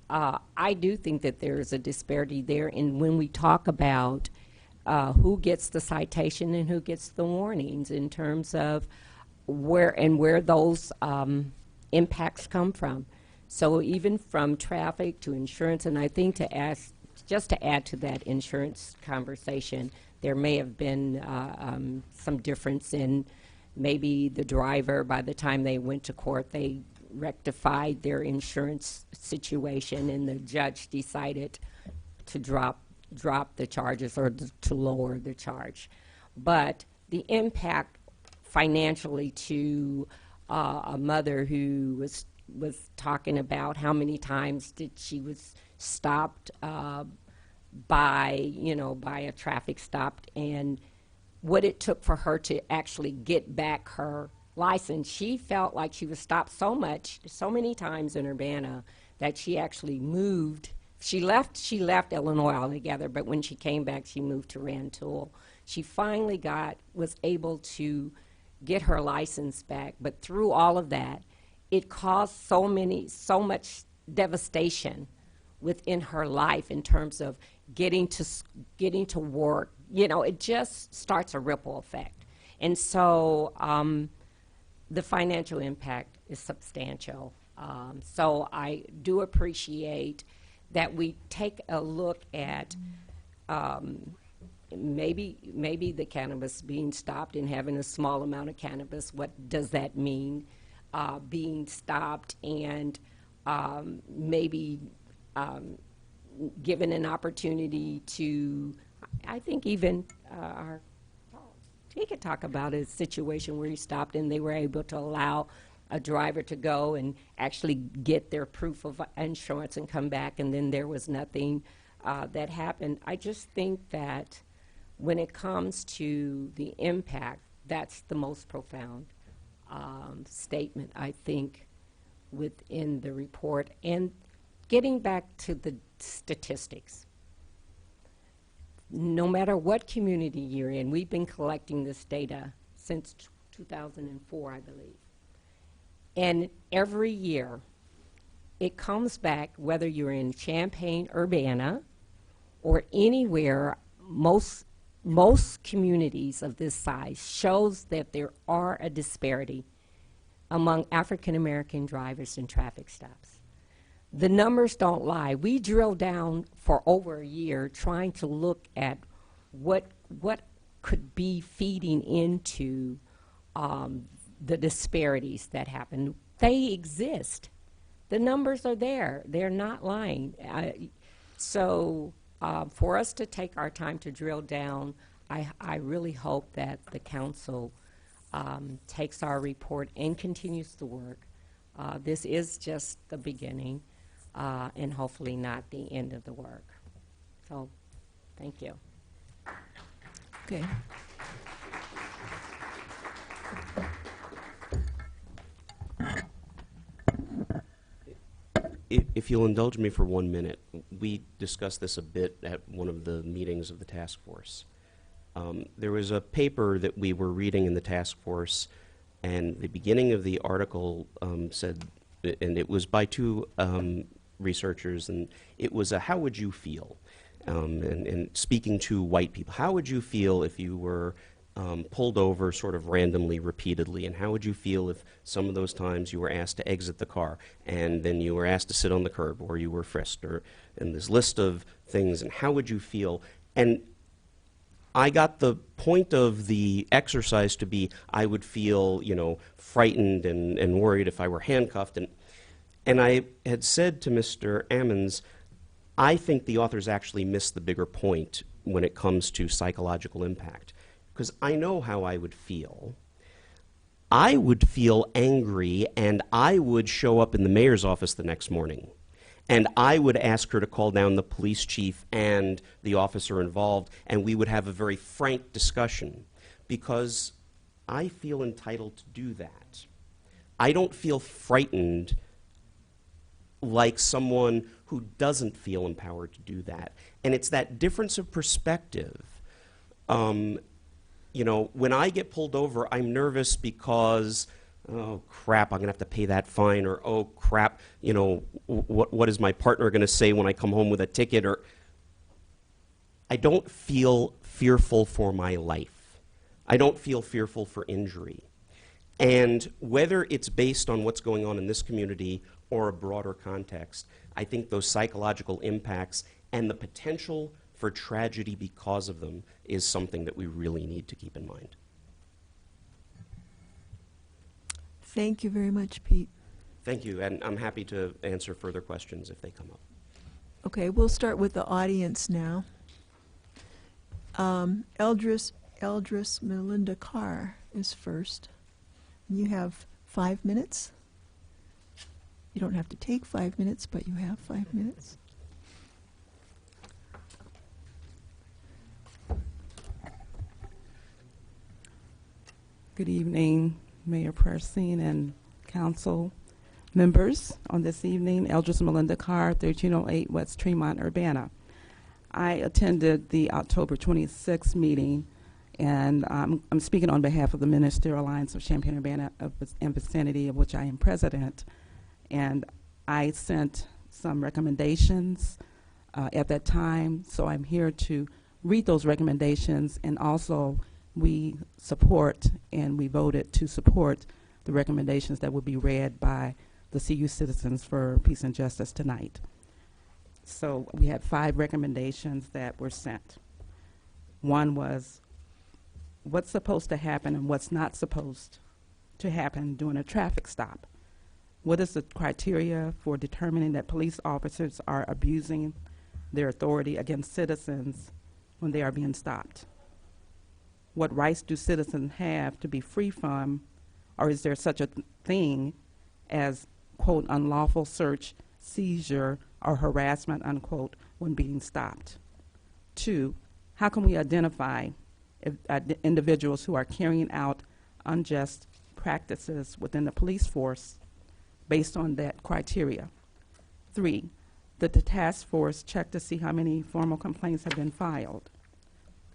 S11: I do think that there is a disparity there in when we talk about who gets the citation and who gets the warnings in terms of where those impacts come from. So even from traffic to insurance, and I think just to add to that insurance conversation, there may have been some difference in maybe the driver, by the time they went to court, they rectified their insurance situation and the judge decided to drop the charges or to lower the charge. But the impact financially to a mother who was talking about how many times did she was stopped by a traffic stop, and what it took for her to actually get back her license. She felt like she was stopped so many times in Urbana that she actually moved. She left Illinois altogether, but when she came back, she moved to Rantoul. She finally was able to get her license back, but through all of that, it caused so much devastation within her life in terms of getting to work. It just starts a ripple effect. And so the financial impact is substantial. So I do appreciate that we take a look at maybe the cannabis being stopped and having a small amount of cannabis. What does that mean? Being stopped and maybe given an opportunity to, I think even he could talk about a situation where he stopped and they were able to allow a driver to go and actually get their proof of insurance and come back, and then there was nothing that happened. I just think that when it comes to the impact, that's the most profound statement, I think, within the report. And getting back to the statistics, no matter what community you're in, we've been collecting this data since 2004, I believe. And every year, it comes back, whether you're in Champaign, Urbana, or anywhere, most most communities of this size shows that there are a disparity among African American drivers in traffic stops. The numbers don't lie. We drilled down for over a year trying to look at what could be feeding into the disparities that happen. They exist. The numbers are there. They're not lying. So for us to take our time to drill down, I really hope that the council takes our report and continues the work. This is just the beginning, and hopefully not the end of the work. So, thank you.
S1: Okay.
S4: If you'll indulge me for 1 minute, we discussed this a bit at one of the meetings of the task force. There was a paper that we were reading in the task force, and the beginning of the article said, and it was by two researchers, and it was a how would you feel? And speaking to white people, how would you feel if you were pulled over sort of randomly, repeatedly, and how would you feel if some of those times you were asked to exit the car, and then you were asked to sit on the curb, or you were frisked, or in this list of things, and how would you feel? And I got the point of the exercise to be I would feel, frightened and worried if I were handcuffed, and I had said to Mr. Ammons, I think the authors actually missed the bigger point when it comes to psychological impact. Because I know how I would feel. I would feel angry, and I would show up in the mayor's office the next morning. And I would ask her to call down the police chief and the officer involved, and we would have a very frank discussion. Because I feel entitled to do that. I don't feel frightened like someone who doesn't feel empowered to do that. And it's that difference of perspective. When I get pulled over, I'm nervous because, oh, crap, I'm going to have to pay that fine, or, oh, crap, what is my partner going to say when I come home with a ticket? Or I don't feel fearful for my life. I don't feel fearful for injury. And whether it's based on what's going on in this community or a broader context, I think those psychological impacts and the potential for tragedy because of them is something that we really need to keep in mind.
S1: Thank you very much, Pete.
S4: Thank you, and I'm happy to answer further questions if they come up.
S1: Okay, we'll start with the audience now. Eldris Melinda Carr is first. You have 5 minutes. You don't have to take 5 minutes, but you have 5 minutes.
S12: Good evening, Mayor Persing and council members. On this evening, Eldris Melinda Carr, 1308 West Tremont, Urbana. I attended the October 26th meeting, and I'm speaking on behalf of the Ministerial Alliance of Champaign-Urbana and vicinity, of which I am president. And I sent some recommendations at that time, so I'm here to read those recommendations, and also we support and we voted to support the recommendations that will be read by the CU Citizens for Peace and Justice tonight. So we had 5 recommendations that were sent. One was what's supposed to happen and what's not supposed to happen during a traffic stop. What is the criteria for determining that police officers are abusing their authority against citizens when they are being stopped? What rights do citizens have to be free from, or is there such a thing as, quote, unlawful search, seizure, or harassment, unquote, when being stopped? 2, how can we identify individuals who are carrying out unjust practices within the police force based on that criteria? 3, did the task force check to see how many formal complaints have been filed?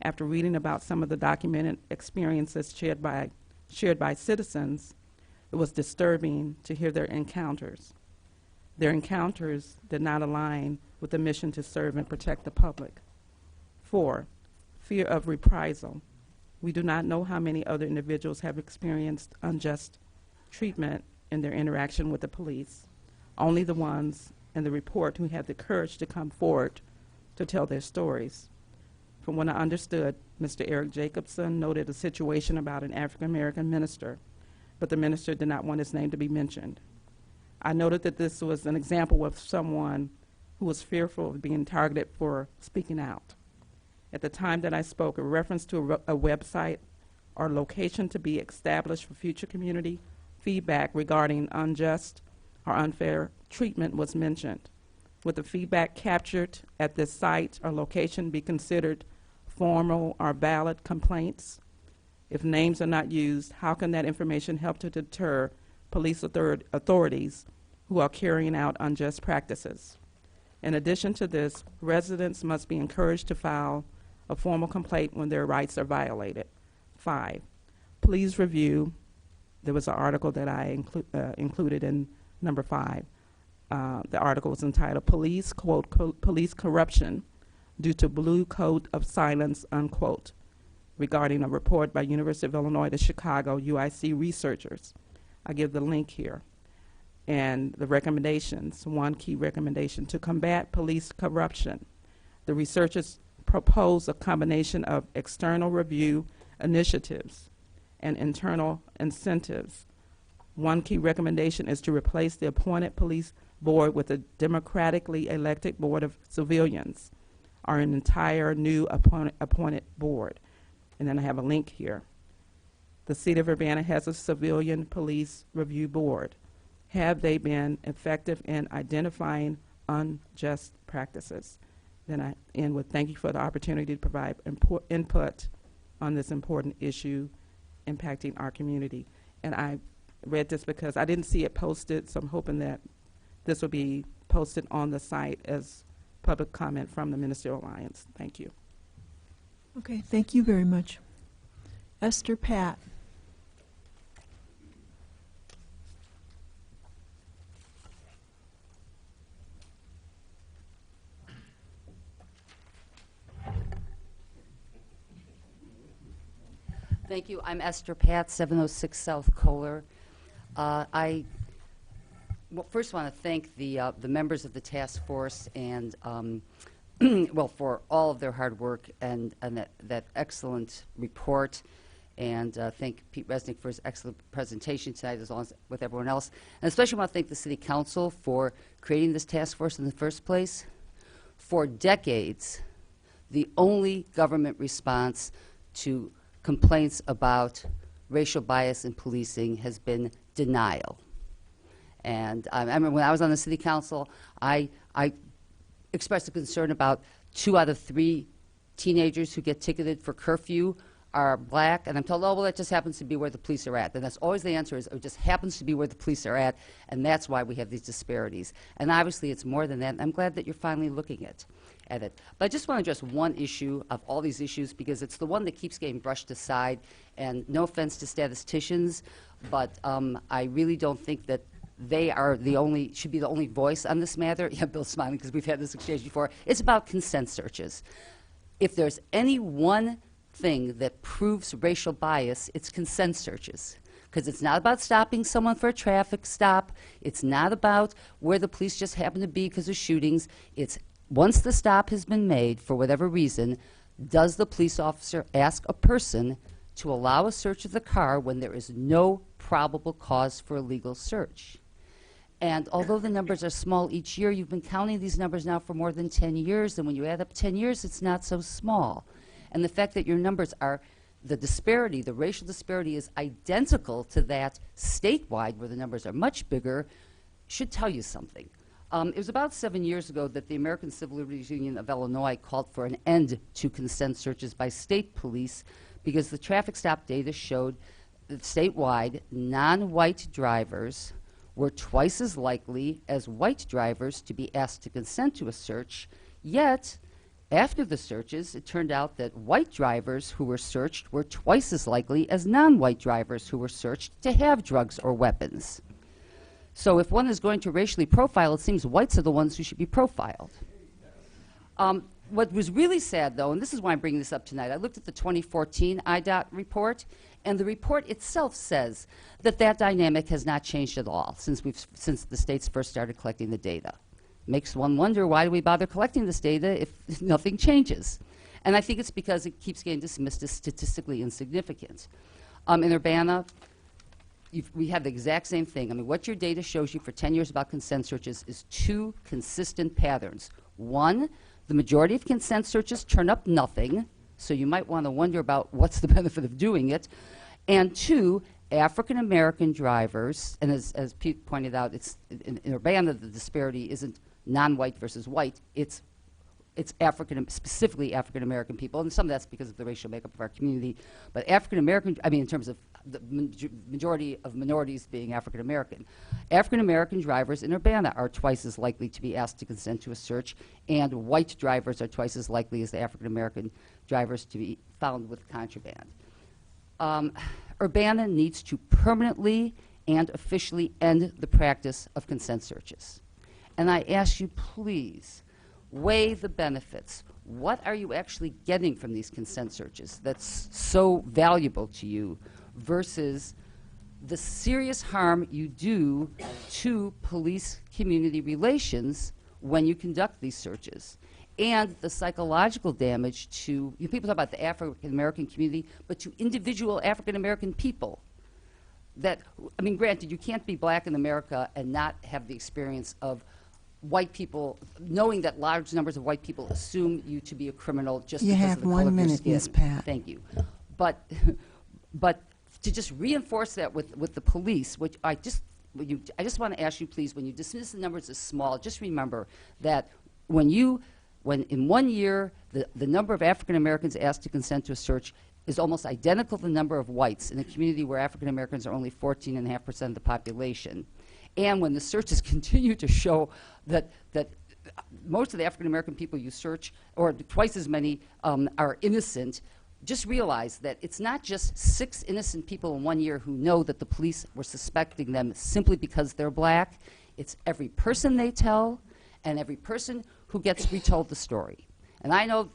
S12: After reading about some of the documented experiences shared by citizens, it was disturbing to hear their encounters. Their encounters did not align with the mission to serve and protect the public. 4, fear of reprisal. We do not know how many other individuals have experienced unjust treatment in their interaction with the police. Only the ones in the report who had the courage to come forward to tell their stories. From what I understood, Mr. Eric Jacobson noted a situation about an African-American minister, but the minister did not want his name to be mentioned. I noted that this was an example of someone who was fearful of being targeted for speaking out. At the time that I spoke, a reference to a website or location to be established for future community feedback regarding unjust or unfair treatment was mentioned. Would the feedback captured at this site or location be considered formal or valid complaints? If names are not used, how can that information help to deter police authorities who are carrying out unjust practices? In addition to this, residents must be encouraged to file a formal complaint when their rights are violated. 5, please review. There was an article that I included in number 5. The article was entitled, Police, quote, Police Corruption Due to Blue Coat of Silence, unquote, regarding a report by University of Illinois to Chicago UIC researchers. I give the link here. And the recommendations, one key recommendation, to combat police corruption. The researchers propose a combination of external review initiatives and internal incentives. One key recommendation is to replace the appointed police board with a democratically elected board of civilians, or an entire new appointed board. And then I have a link here. The City of Urbana has a civilian police review board. Have they been effective in identifying unjust practices? Then I end with thank you for the opportunity to provide input on this important issue impacting our community. And I read this because I didn't see it posted, so I'm hoping that this will be posted on the site as public comment from the Ministerial Alliance. Thank you.
S1: Okay, thank you very much. Esther Pat.
S13: Thank you. I'm Esther Pat, 706 South Kohler. I first want to thank the members of the task force and well, for all of their hard work and that excellent report, and thank Pete Resnick for his excellent presentation tonight, as well as with everyone else. And especially want to thank the City Council for creating this task force in the first place. For decades, the only government response to complaints about racial bias in policing has been denial. And I remember when I was on the City Council, I expressed a concern about 2 out of 3 teenagers who get ticketed for curfew are black, and I'm told, oh, well, that just happens to be where the police are at. And that's always the answer is, it just happens to be where the police are at, and that's why we have these disparities. And obviously it's more than that, and I'm glad that you're finally looking at it. But I just want to address one issue of all these issues, because it's the one that keeps getting brushed aside, and no offense to statisticians, but I really don't think that they are should be the only voice on this matter. Yeah, Bill's smiling because we've had this exchange before. It's about consent searches. If there's any one thing that proves racial bias, it's consent searches. Because it's not about stopping someone for a traffic stop. It's not about where the police just happen to be because of shootings. It's once the stop has been made, for whatever reason, does the police officer ask a person to allow a search of the car when there is no probable cause for a legal search? And although the numbers are small each year, you've been counting these numbers now for more than 10 years, and when you add up 10 years, it's not so small. And the fact that your numbers are, the disparity, the racial disparity is identical to that statewide, where the numbers are much bigger, should tell you something. It was about 7 years ago that the American Civil Liberties Union of Illinois called for an end to consent searches by state police, because the traffic stop data showed that statewide, non-white drivers were twice as likely as white drivers to be asked to consent to a search, yet after the searches, it turned out that white drivers who were searched were twice as likely as non-white drivers who were searched to have drugs or weapons. So if one is going to racially profile, it seems whites are the ones who should be profiled. what was really sad, though, and this is why I'm bringing this up tonight, I looked at the 2014 IDOT report, and the report itself says that that dynamic has not changed at all since the states first started collecting the data. Makes one wonder, why do we bother collecting this data if nothing changes? And I think it's because it keeps getting dismissed as statistically insignificant. In Urbana, we have the exact same thing. I mean, what your data shows you for 10 years about consent searches is two consistent patterns. One, the majority of consent searches turn up nothing, so you might want to wonder about what's the benefit of doing it. And two, African American drivers, and as Pete pointed out, it's in Urbana the disparity isn't non-white versus white, it's specifically African American people, and some of that's because of the racial makeup of our community. But African American, I mean, in terms of the majority of minorities being African American, African American drivers in Urbana are twice as likely to be asked to consent to a search, and white drivers are twice as likely as the African American drivers to be found with contraband. Urbana needs to permanently and officially end the practice of consent searches. And I ask you, please, weigh the benefits. What are you actually getting from these consent searches that's so valuable to you versus the serious harm you do to police-community relations when you conduct these searches, and the psychological damage to, people talk about the African-American community, but to individual African-American people. That, I mean, granted, you can't be black in America and not have the experience of white people, knowing that large numbers of white people assume you to be a criminal just
S2: You
S13: because
S2: have
S13: of the color
S2: 1
S13: of your
S2: minute,
S13: skin.
S2: Ms. Pat.
S13: Thank you. But to just reinforce that with the police, which I just want to ask you, please, when you dismiss the numbers as small, just remember that when in 1 year the number of African Americans asked to consent to a search is almost identical to the number of whites in a community where African Americans are only 14.5% of the population. And when the searches continue to show that most of the African American people you search, or twice as many, are innocent, just realize that it's not just 6 innocent people in 1 year who know that the police were suspecting them simply because they're black. It's every person they tell and every person who gets retold the story. And I know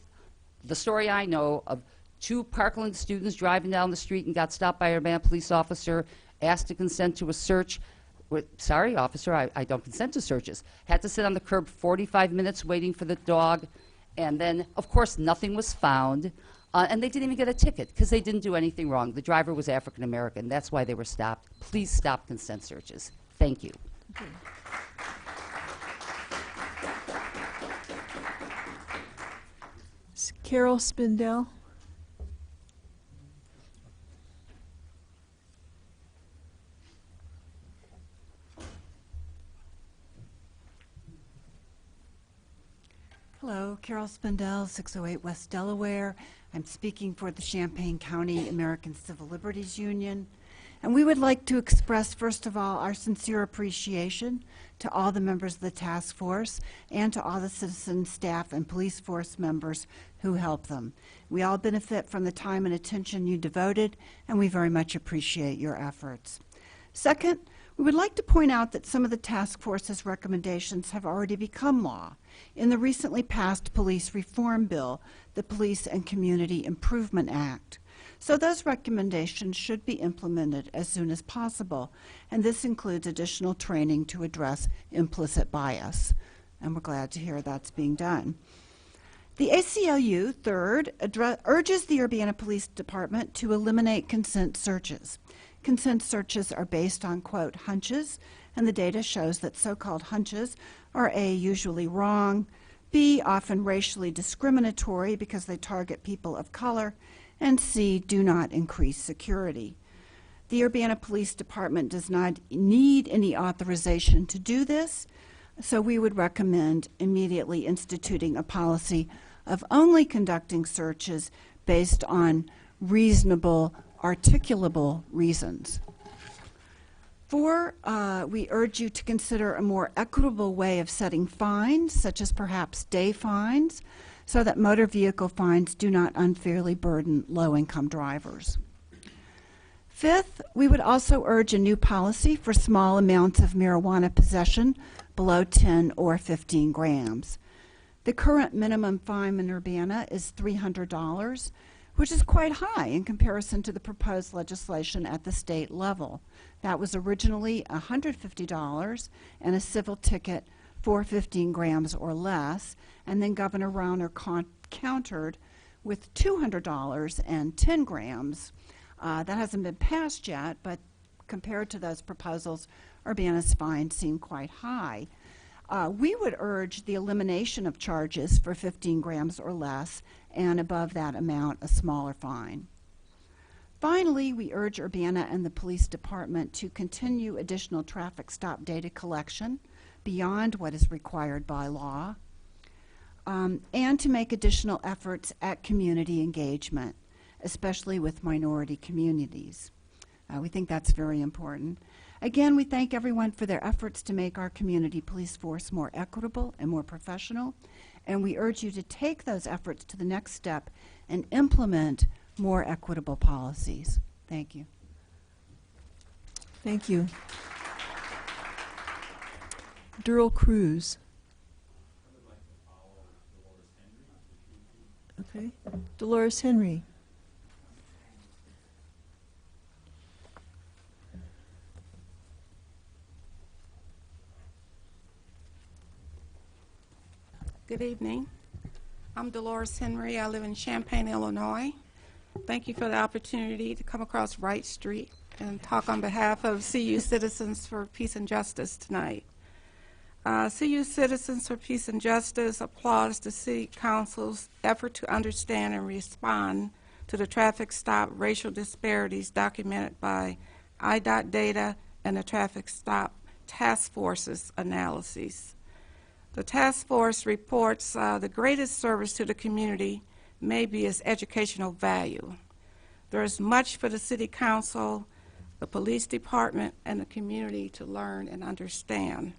S13: the story I know of 2 Parkland students driving down the street and got stopped by a Urbana police officer, asked to consent to a search. Sorry, officer, I don't consent to searches. Had to sit on the curb 45 minutes waiting for the dog, and then, of course, nothing was found, and they didn't even get a ticket because they didn't do anything wrong. The driver was African American. That's why they were stopped. Please stop consent searches. Thank you.
S1: Okay. Carol Spindell.
S14: Hello, Carol Spindell, 608 West Delaware. I'm speaking for the Champaign County American Civil Liberties Union. And we would like to express, first of all, our sincere appreciation to all the members of the task force and to all the citizen staff and police force members who help them. We all benefit from the time and attention you devoted, and we very much appreciate your efforts. Second, we would like to point out that some of the task force's recommendations have already become law. In the recently passed police reform bill, the Police and Community Improvement Act. So those recommendations should be implemented as soon as possible, and this includes additional training to address implicit bias. And we're glad to hear that's being done. The ACLU, third, urges the Urbana Police Department to eliminate consent searches. Consent searches are based on, quote, hunches, and the data shows that so-called hunches are A, usually wrong, B, often racially discriminatory because they target people of color, and C, do not increase security. The Urbana Police Department does not need any authorization to do this, so we would recommend immediately instituting a policy of only conducting searches based on reasonable, articulable reasons. 4, we urge you to consider a more equitable way of setting fines, such as perhaps day fines, so that motor vehicle fines do not unfairly burden low-income drivers. 5th, we would also urge a new policy for small amounts of marijuana possession below 10 or 15 grams. The current minimum fine in Urbana is $300, which is quite high in comparison to the proposed legislation at the state level. That was originally $150 and a civil ticket for 15 grams or less, and then Governor Rauner countered with $200 and 10 grams. That hasn't been passed yet, but compared to those proposals, Urbana's fines seem quite high. We would urge the elimination of charges for 15 grams or less, and above that amount, a smaller fine. Finally, we urge Urbana and the police department to continue additional traffic stop data collection beyond what is required by law, and to make additional efforts at community engagement, especially with minority communities. We think that's very important. Again, we thank everyone for their efforts to make our community police force more equitable and more professional, and we urge you to take those efforts to the next step and implement more equitable policies. Thank you.
S1: Thank you. Durrell Cruz. Okay. Dolores Henry.
S15: Good evening. I'm Dolores Henry. I live in Champaign, Illinois. Thank you for the opportunity to come across Wright Street and talk on behalf of CU Citizens for Peace and Justice tonight. CU Citizens for Peace and Justice applauds the City Council's effort to understand and respond to the traffic stop racial disparities documented by IDOT data and the Traffic Stop Task Force's analyses. The task force reports the greatest service to the community may be its educational value. There is much for the City Council, the police department, and the community to learn and understand.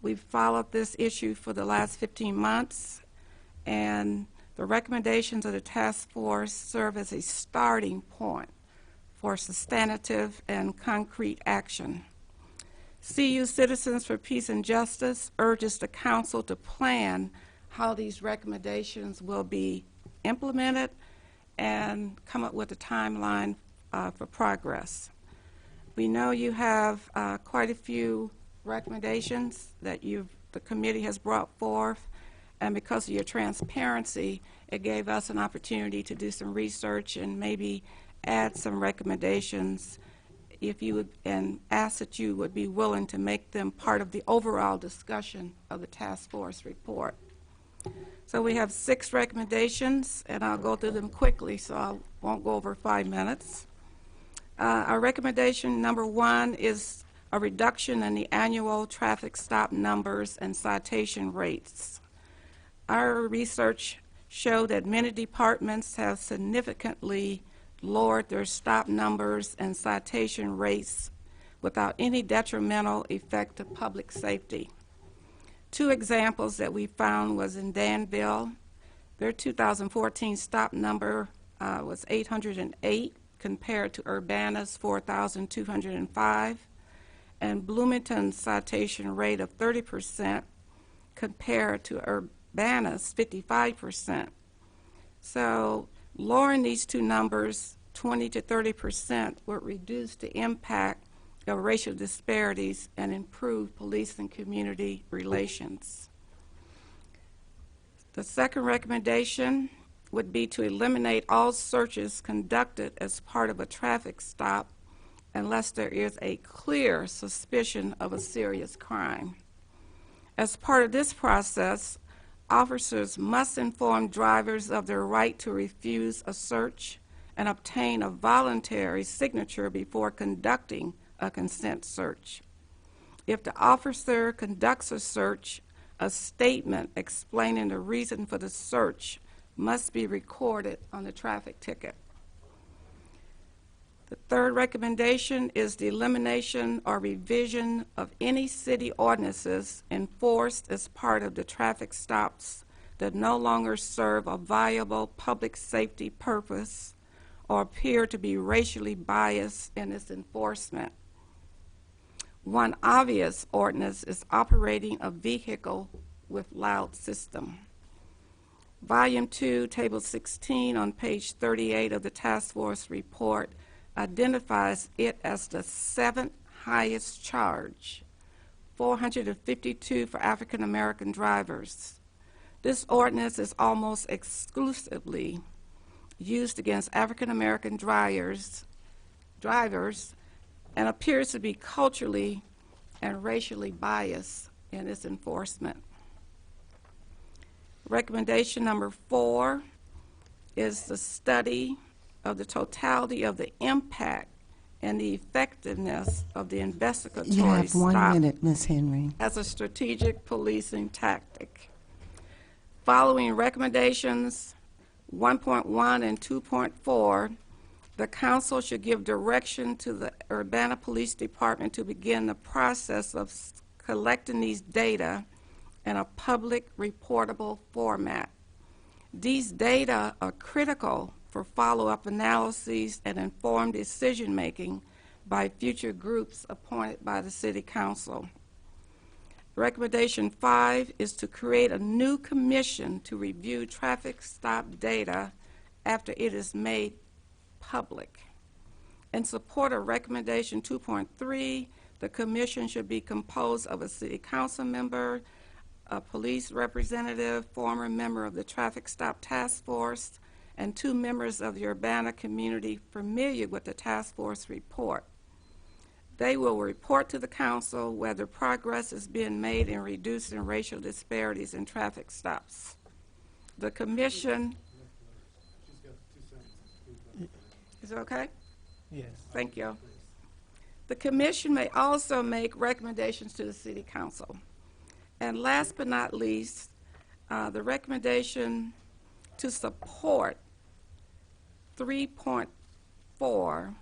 S15: We've followed this issue for the last 15 months, and the recommendations of the task force serve as a starting point for substantive and concrete action. CU Citizens for Peace and Justice urges the Council to plan how these recommendations will be implemented and come up with a timeline for progress. We know you have quite a few recommendations that the committee has brought forth, and because of your transparency, it gave us an opportunity to do some research and maybe add some recommendations if you would, and ask that you would be willing to make them part of the overall discussion of the task force report. So we have 6 recommendations, and I'll go through them quickly, so I won't go over 5 minutes. Our recommendation number 1 is a reduction in the annual traffic stop numbers and citation rates. Our research showed that many departments have significantly lowered their stop numbers and citation rates without any detrimental effect to public safety. 2 examples that we found was in Danville. Their 2014 stop number was 808 compared to Urbana's 4,205, and Bloomington's citation rate of 30% compared to Urbana's 55%. So lowering these 2 numbers, 20 to 30%, would reduce the impact of racial disparities and improve police and community relations. The second recommendation would be to eliminate all searches conducted as part of a traffic stop unless there is a clear suspicion of a serious crime. As part of this process, officers must inform drivers of their right to refuse a search and obtain a voluntary signature before conducting a consent search. If the officer conducts a search, a statement explaining the reason for the search must be recorded on the traffic ticket. The third recommendation is the elimination or revision of any city ordinances enforced as part of the traffic stops that no longer serve a viable public safety purpose or appear to be racially biased in its enforcement. One obvious ordinance is operating a vehicle with loud system. Volume 2, Table 16 on page 38 of the task force report identifies it as the 7th highest charge, 452 for African American drivers. This ordinance is almost exclusively used against African American drivers and appears to be culturally and racially biased in its enforcement. Recommendation number 4 is the study of the totality of the impact and the effectiveness of the investigatory
S2: You have 1
S15: stop
S2: minute, Ms. Henry.
S15: as a strategic policing tactic. Following recommendations 1.1 and 2.4, the council should give direction to the Urbana Police Department to begin the process of collecting these data in a public reportable format. These data are critical for follow-up analyses and informed decision-making by future groups appointed by the City Council. Recommendation 5 is to create a new commission to review traffic stop data after it is made public. In support of recommendation 2.3, the commission should be composed of a City Council member, a police representative, former member of the Traffic Stop Task Force, and 2 members of the Urbana community familiar with the task force report. They will report to the council whether progress is being made in reducing racial disparities in traffic stops. The commission... Is it okay?
S6: Yes.
S15: Thank you. The commission may also make recommendations to the City Council. And last but not least, the recommendation to support 3.4,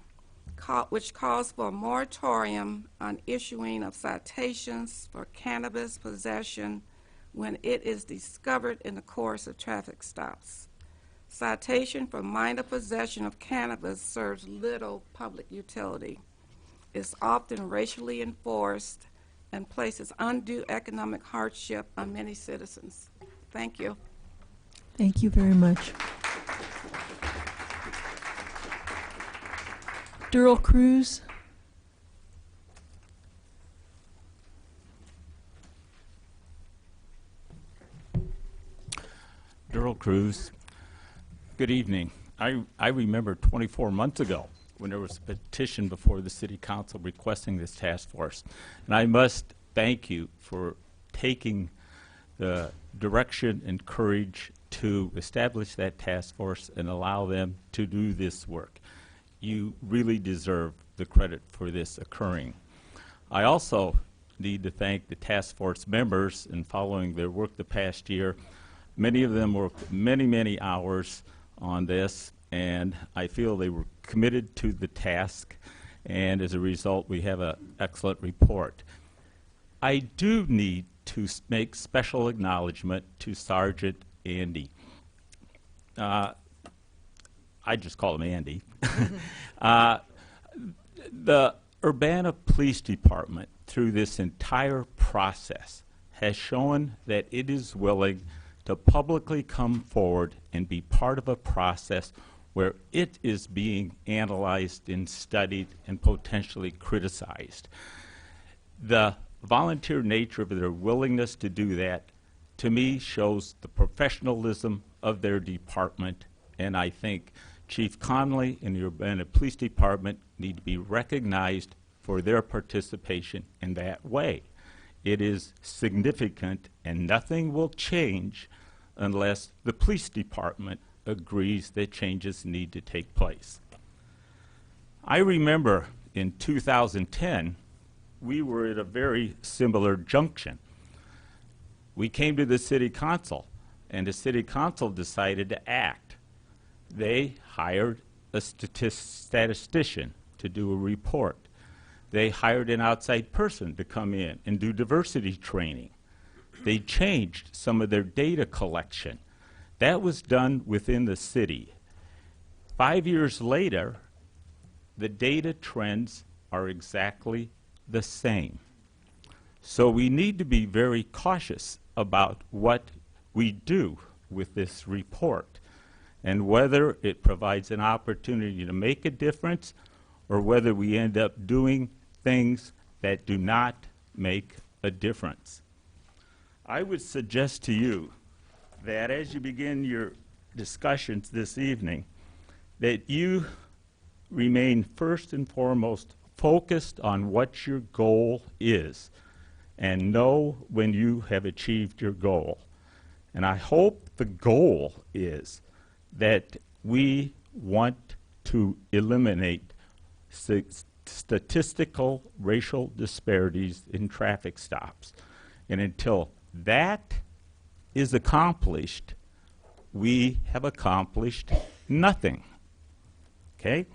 S15: which calls for a moratorium on issuing of citations for cannabis possession when it is discovered in the course of traffic stops. Citation for minor possession of cannabis serves little public utility, is often racially enforced, and places undue economic hardship on many citizens. Thank you.
S1: Thank you very much. Darrell Cruz.
S16: Darrell Cruz. Good evening. I remember 24 months ago when there was a petition before the City Council requesting this task force. And I must thank you for taking the direction and courage to establish that task force and allow them to do this work. You really deserve the credit for this occurring. I also need to thank the task force members in following their work the past year. Many of them worked many, many hours on this, and I feel they were committed to the task, and as a result, we have an excellent report. I do need to make special acknowledgement to Sergeant Andy. I just call him Andy. The Urbana Police Department, through this entire process, has shown that it is willing to publicly come forward and be part of a process where it is being analyzed and studied and potentially criticized. The volunteer nature of their willingness to do that, to me, shows the professionalism of their department, and I think Chief Conley and the Urbana Police Department need to be recognized for their participation in that way. It is significant, and nothing will change unless the police department agrees that changes need to take place. I remember in 2010, we were at a very similar junction. We came to the City Council, and the City Council decided to act. They hired a statistician to do a report. They hired an outside person to come in and do diversity training. They changed some of their data collection. That was done within the city. 5 years later, the data trends are exactly the same. So we need to be very cautious about what we do with this report, and whether it provides an opportunity to make a difference or whether we end up doing things that do not make a difference. I would suggest to you that as you begin your discussions this evening, that you remain first and foremost focused on what your goal is and know when you have achieved your goal. And I hope the goal is that we want to eliminate statistical racial disparities in traffic stops. And until that is accomplished, we have accomplished nothing. Okay?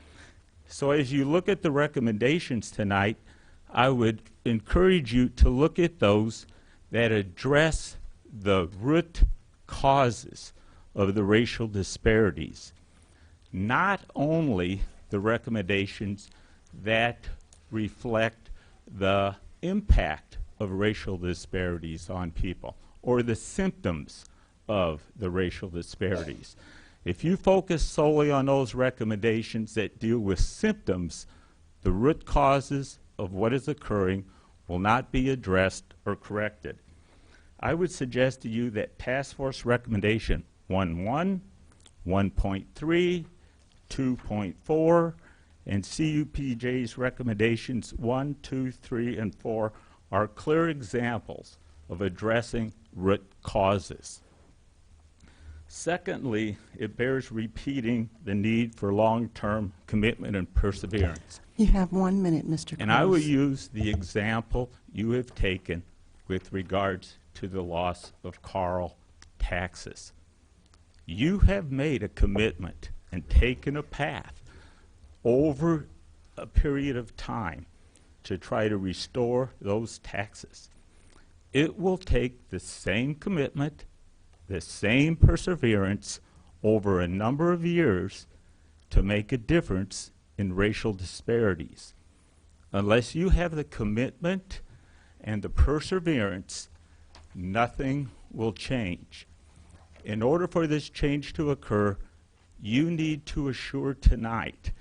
S16: So as you look at the recommendations tonight, I would encourage you to look at those that address the root causes of the racial disparities, not only the recommendations that reflect the impact of racial disparities on people or the symptoms of the racial disparities. If you focus solely on those recommendations that deal with symptoms, the root causes of what is occurring will not be addressed or corrected. I would suggest to you that Task Force Recommendation 1.1, 1.3, 2.4, and CUPJ's recommendations 1, 2, 3, and 4 are clear examples of addressing root causes. Secondly, it bears repeating the need for long-term commitment and perseverance.
S2: You have 1 minute, Mr. Cruz.
S16: And I will use the example you have taken with regards to the loss of Carl taxes. You have made a commitment and taken a path over a period of time to try to restore those taxes. It will take the same commitment, the same perseverance over a number of years to make a difference in racial disparities. Unless you have the commitment and the perseverance, nothing will change. In order for this change to occur, you need to assure tonight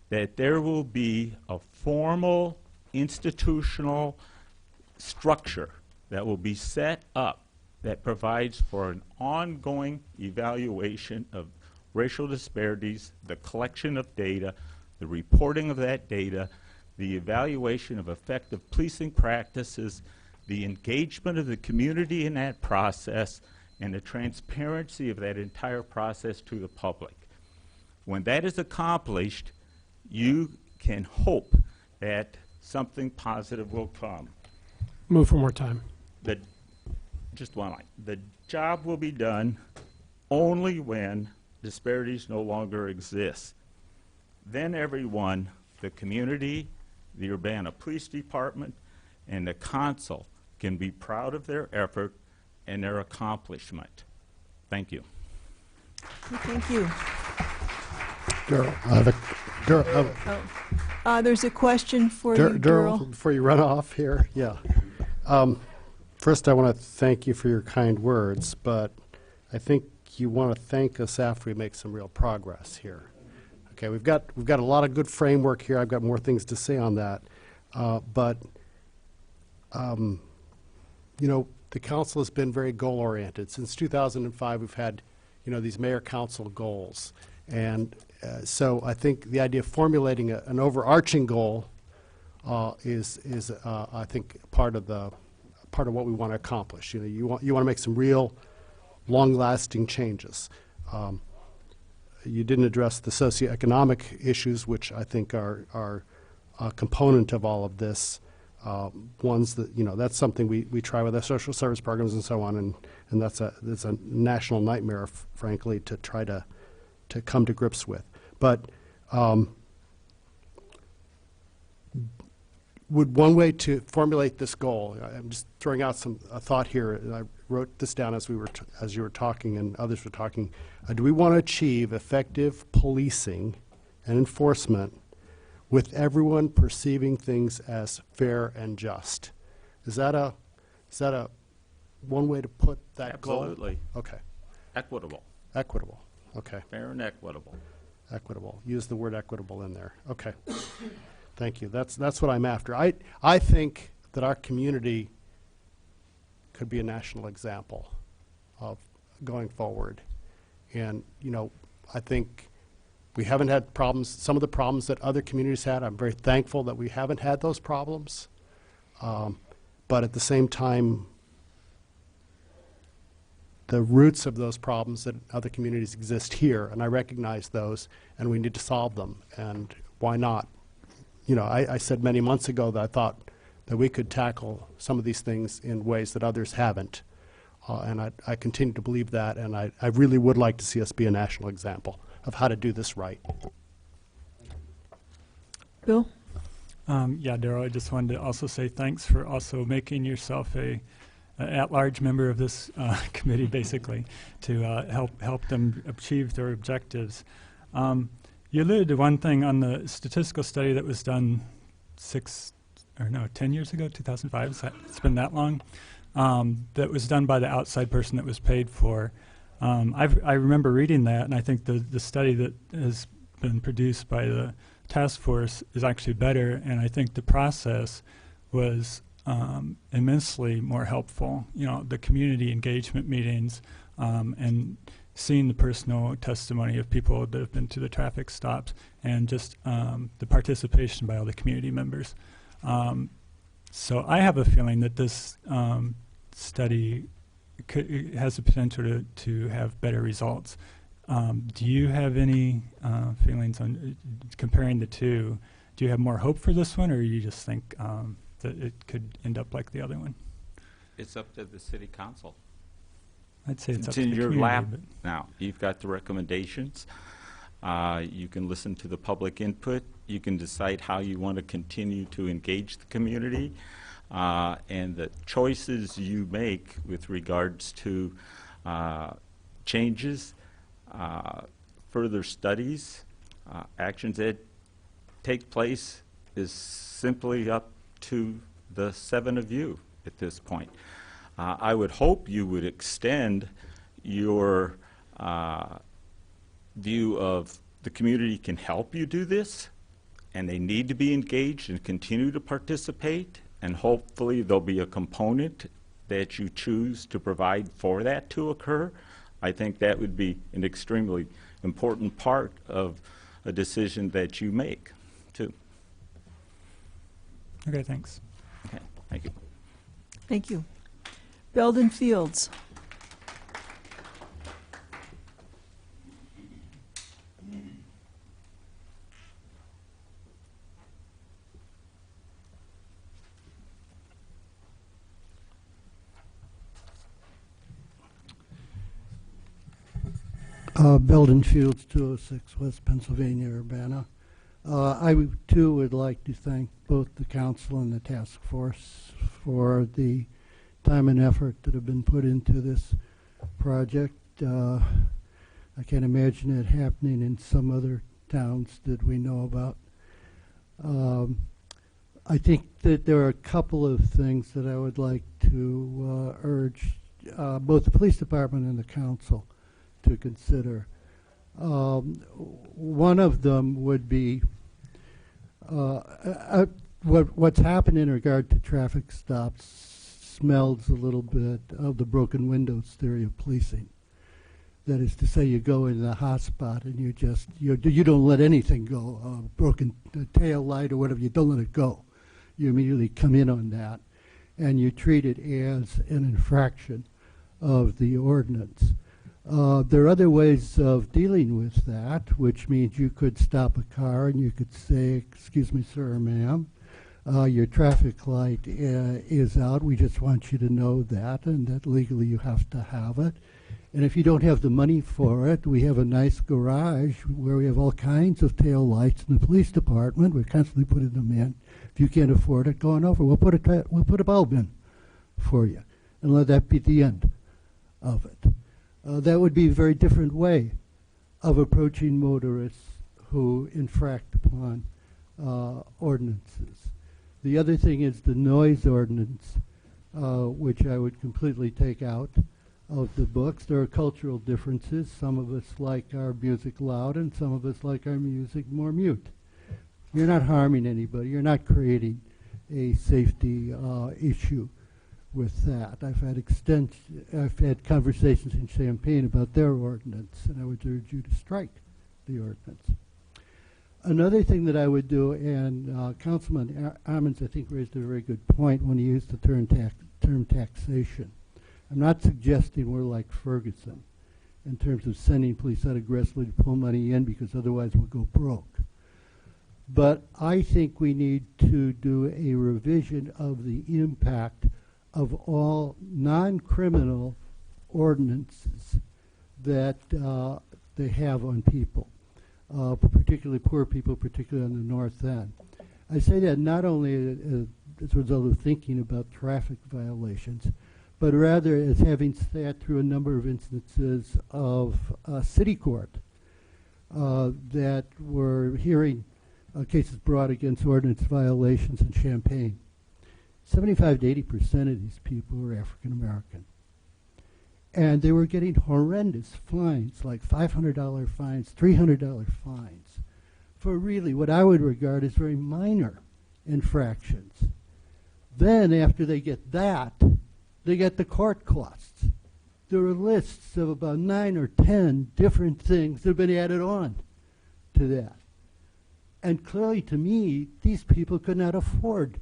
S16: that there will be a formal institutional structure that will be set up that provides for an ongoing evaluation of racial disparities, the collection of data, the reporting of that data, the evaluation of effective policing practices, the engagement of the community in that process, and the transparency of that entire process to the public. When that is accomplished, you can hope that something positive will come.
S17: Move for more time.
S16: Just one line. The job will be done only when disparities no longer exist. Then everyone, the community, the Urbana Police Department, and the council can be proud of their effort and their accomplishment. Thank you.
S1: Thank you. There's a question for you, Daryl.
S17: Before you run off here, yeah. First, I want to thank you for your kind words, but I think you want to thank us after we make some real progress here. Okay, we've got a lot of good framework here. I've got more things to say on that, you know, the council has been very goal-oriented. Since 2005, we've had, you know, these mayor-council goals, and so I think the idea of formulating an overarching goal is I think part of what we want to accomplish. You know, you want to make some real, long-lasting changes. You didn't address the socioeconomic issues, which I think are a component of all of this. Ones that, you know, that's something we try with our social service programs and so on, and that's a national nightmare, frankly, to try to come to grips with. But would one way to formulate this goal, I'm just throwing out a thought here, and I wrote this down as you were talking and others were talking. Do we want to achieve effective policing and enforcement with everyone perceiving things as fair and just? Is that a one way to put that goal?
S16: Absolutely.
S17: Okay.
S16: Equitable.
S17: Equitable, okay.
S16: Fair and equitable.
S17: Equitable. Use the word equitable in there. Okay. Thank you. That's what I'm after. I think that our community could be a national example of going forward. And, you know, I think we haven't had problems, some of the problems that other communities had. I'm very thankful that we haven't had those problems. But at the same time, the roots of those problems that other communities exist here, and I recognize those, and we need to solve them. And why not? You know, I said many months ago that I thought that we could tackle some of these things in ways that others haven't. And I continue to believe that, and I really would like to see us be a national example of how to do this right.
S1: Bill?
S8: Yeah, Darrell, I just wanted to also say thanks for also making yourself a at-large member of this committee, basically, to help them achieve their objectives. You alluded to one thing on the statistical study that was done 10 years ago, 2005. It's been that long. That was done by the outside person that was paid for. I remember reading that, and I think the study that has been produced by the task force is actually better, and I think the process was immensely more helpful. You know, the community engagement meetings and seeing the personal testimony of people that have been to the traffic stops, and just the participation by all the community members. So I have a feeling that this study has the potential to have better results. Do you have any feelings on comparing the two? Do you have more hope for this one, or you just think that it could end up like the other one?
S16: It's up to the city council.
S8: I'd say it's up
S16: It's
S8: to
S16: in
S8: the
S16: your
S8: community,
S16: lap
S8: but-
S16: now. You've got the recommendations. You can listen to the public input. You can decide how you want to continue to engage the community. And the choices you make with regards to changes, further studies, actions that take place is simply up to the 7 of you at this point. I would hope you would extend your view of the community can help you do this, and they need to be engaged and continue to participate, and hopefully there'll be a component that you choose to provide for that to occur. I think that would be an extremely important part of a decision that you make, too.
S5: Okay, thanks.
S16: Okay, thank you.
S1: Thank you. Belden Fields.
S18: Belden Fields, 206 West Pennsylvania, Urbana. Too would like to thank both the council and the task force for the time and effort that have been put into this project. I can't imagine it happening in some other towns that we know about. I think that there are a couple of things that I would like to urge both the police department and the council to consider. One of them would be what's happened in regard to traffic stops smells a little bit of the broken windows theory of policing. That is to say, you go in the hot spot and you don't let anything go, broken tail light or whatever, you don't let it go. You immediately come in on that, and you treat it as an infraction of the ordinance. There are other ways of dealing with that, which means you could stop a car and you could say, "Excuse me, sir or ma'am, your traffic light is out. We just want you to know that, and that legally you have to have it. And if you don't have the money for it, we have a nice garage where we have all kinds of tail lights in the police department. We're constantly putting them in. If you can't afford it, go on over. We'll put a bulb in for you, and let that be the end of it." That would be a very different way of approaching motorists who infract upon ordinances. The other thing is the noise ordinance, which I would completely take out of the books. There are cultural differences. Some of us like our music loud, and some of us like our music more mute. You're not harming anybody. You're not creating a safety issue with that. I've had conversations in Champaign about their ordinance, and I would urge you to strike the ordinance. Another thing that I would do, and Councilman Ammons, I think, raised a very good point when he used the term taxation. I'm not suggesting we're like Ferguson in terms of sending police out aggressively to pull money in, because otherwise we'll go broke. But I think we need to do a revision of the impact of all non-criminal ordinances that they have on people. Particularly poor people, particularly on the north end. I say that not only as a result of thinking about traffic violations, but rather as having sat through a number of instances of city court that were hearing cases brought against ordinance violations in Champaign. 75 to 80% of these people were African American. And they were getting horrendous fines, like $500 fines, $300 fines, for really what I would regard as very minor infractions. Then, after they get that, they get the court costs. There are lists of about 9 or 10 different things that have been added on to that. And clearly, to me, these people could not afford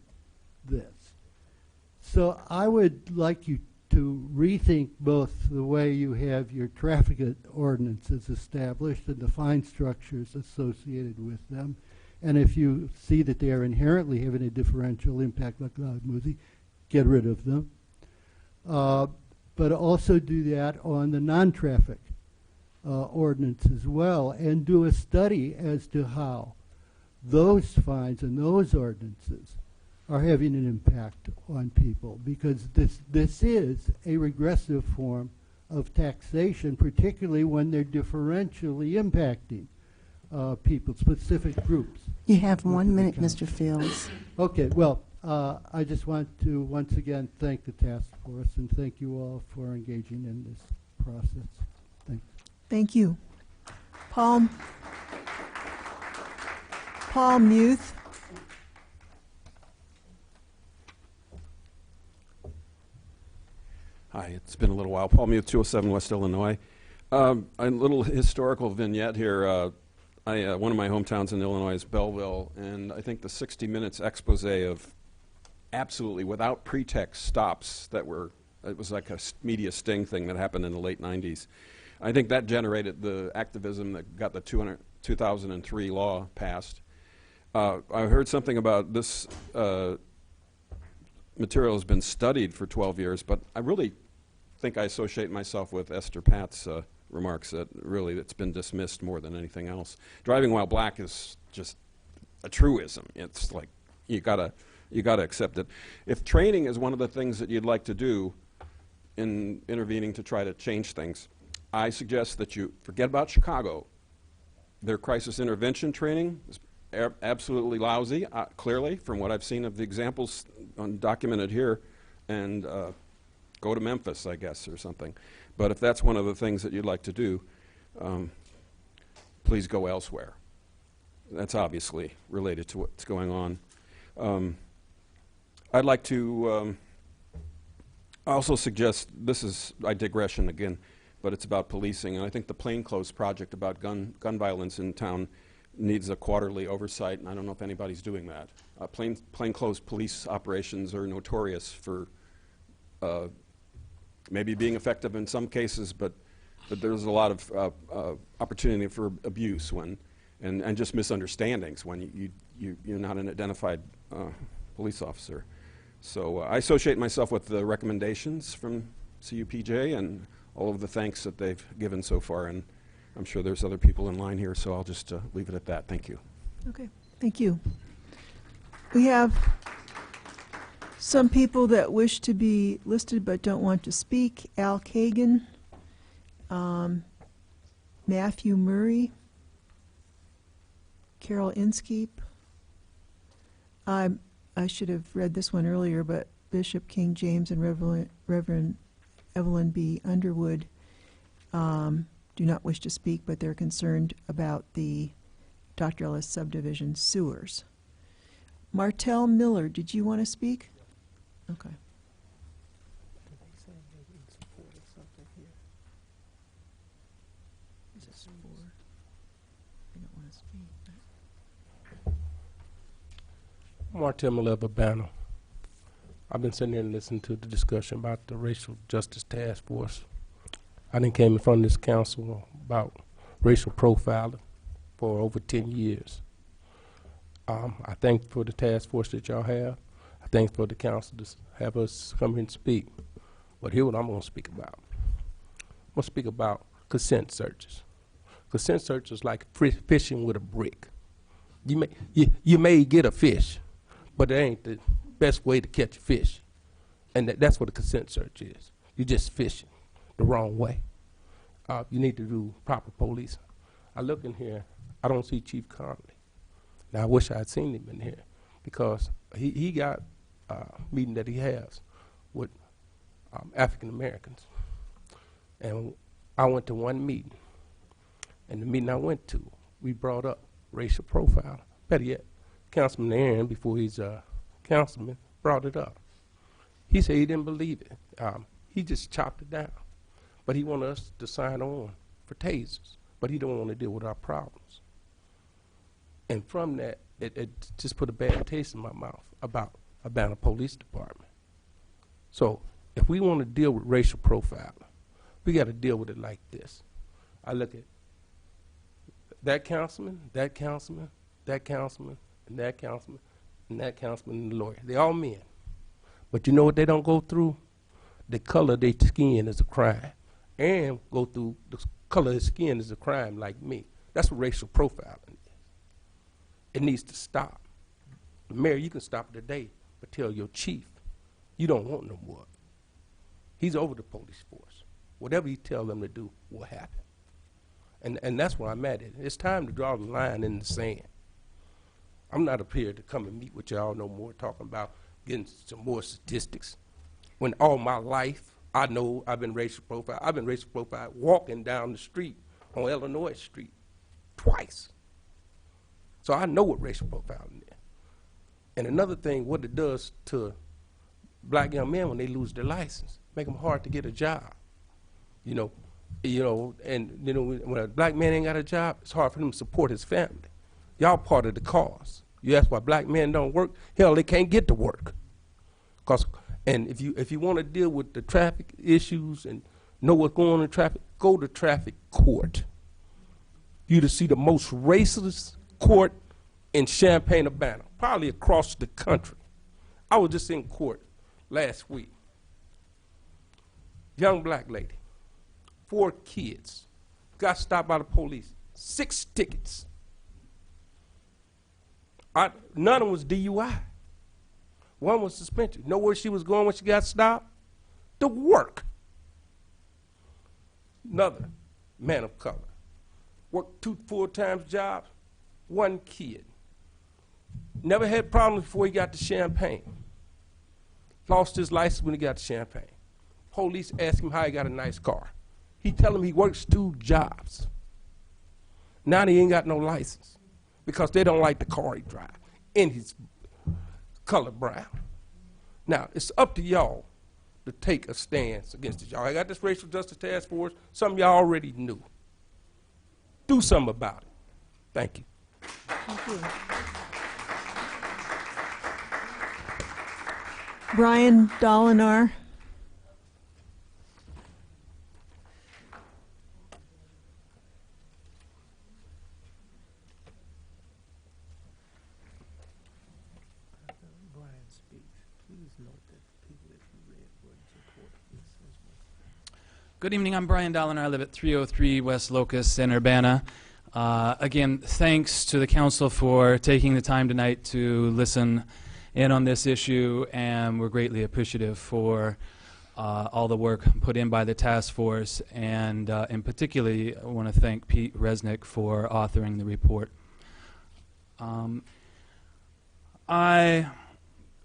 S18: this. So I would like you to rethink both the way you have your traffic ordinances established and the fine structures associated with them. And if you see that they are inherently having a differential impact like loud music, get rid of them. But also do that on the non-traffic ordinance as well, and do a study as to how those fines and those ordinances are having an impact on people, because this is a regressive form of taxation, particularly when they're differentially impacting people, specific groups.
S2: You have 1 minute, Mr. Fields.
S18: Okay, well, I just want to once again thank the task force and thank you all for engaging in this process. Thanks.
S1: Thank you. Paul Muth.
S19: Hi, it's been a little while. Paul Muth, 207 West Illinois. A little historical vignette here. One of my hometowns in Illinois is Belleville, and I think the 60 Minutes expose of absolutely without pretext stops that were, it was like a media sting thing that happened in the late 90s. I think that generated the activism that got the 2003 law passed. I heard something about this material has been studied for 12 years, but I really think I associate myself with Esther Patt's remarks that really it's been dismissed more than anything else. Driving while black is just a truism. It's like you gotta accept it. If training is one of the things that you'd like to do in intervening to try to change things, I suggest that you forget about Chicago. Their crisis intervention training is absolutely lousy, clearly, from what I've seen of the examples documented here, and go to Memphis, I guess, or something. But if that's one of the things that you'd like to do, please go elsewhere. That's obviously related to what's going on. I'd like to also suggest, I digression again, but it's about policing, and I think the Plainclothes project about gun violence in town needs a quarterly oversight, and I don't know if anybody's doing that. Plainclothes police operations are notorious for maybe being effective in some cases, but there's a lot of opportunity for abuse and just misunderstandings when you're not an identified police officer. So I associate myself with the recommendations from CUPJ and all of the thanks that they've given so far, and I'm sure there's other people in line here, so I'll just leave it at that. Thank you.
S1: Okay, thank you. We have some people that wish to be listed but don't want to speak. Al Kagan, Matthew Murray, Carol Inskeep. I should have read this one earlier, but Bishop King James and Reverend Evelyn B. Underwood do not wish to speak, but they're concerned about the Dr. Ellis subdivision sewers. Martell Miller, did you want to speak? Okay. Is this for? I don't want to speak.
S20: Martin Miller of Urbana. I've been sitting here and listening to the discussion about the Racial Justice Task Force. I done came in front of this council about racial profiling for over 10 years. I thank for the task force that y'all have. I thank for the council to have us come here and speak. But here's what I'm going to speak about. I'm going to speak about consent searches. Consent searches is like fishing with a brick. You may get a fish, but it ain't the best way to catch a fish. And that's what a consent search is. You're just fishing the wrong way. You need to do proper policing. I look in here, I don't see Chief Conley. Now, I wish I had seen him in here because he got a meeting that he has with African Americans. And I went to one meeting. And the meeting I went to, we brought up racial profile. Better yet, Councilman Aaron, before he's a councilman, brought it up. He said he didn't believe it. He just chopped it down. But he wanted us to sign on for tasers. But he don't want to deal with our problems. And from that, it just put a bad taste in my mouth about Urbana Police Department. So if we want to deal with racial profiling, we got to deal with it like this. I look at that councilman, that councilman, that councilman, and that councilman, and that councilman, and the lawyer. They're all men. But you know what they don't go through? The color of their skin is a crime. And go through the color of his skin is a crime like me. That's what racial profiling is. It needs to stop. The mayor, you can stop it today, but tell your chief, you don't want no more. He's over the police force. Whatever you tell them to do will happen. And that's where I'm at. It's time to draw the line in the sand. I'm not up here to come and meet with y'all no more talking about getting some more statistics. When all my life, I know I've been racial profiled. I've been racial profiled walking down the street on Illinois Street twice. So I know what racial profiling is. And another thing, what it does to black young men when they lose their license, make them hard to get a job. And when a black man ain't got a job, it's hard for him to support his family. Y'all part of the cause. You ask why black men don't work, hell, they can't get to work. And if you want to deal with the traffic issues and know what's going on in traffic, go to traffic court. You to see the most racist court in Champaign-Urbana, probably across the country. I was just in court last week. Young black lady, 4 kids, got stopped by the police, 6 tickets. None of them was DUI. One was suspension. You know where she was going when she got stopped? To work. Another man of color. Worked 2 full-time jobs, 1 kid. Never had problems before he got to Champaign. Lost his license when he got to Champaign. Police asked him how he got a nice car. He tell them he works 2 jobs. Now he ain't got no license because they don't like the car he drives. And he's color brown. Now, it's up to y'all to take a stance against it. Y'all, I got this Racial Justice Task Force. Some of y'all already knew. Do something about it. Thank you.
S1: Thank you. Brian Dolinar.
S21: Good evening, I'm Brian Dolinar. I live at 303 West Locust in Urbana. Again, thanks to the council for taking the time tonight to listen in on this issue, and we're greatly appreciative for all the work put in by the task force, and in particularly I want to thank Pete Resnick for authoring the report. I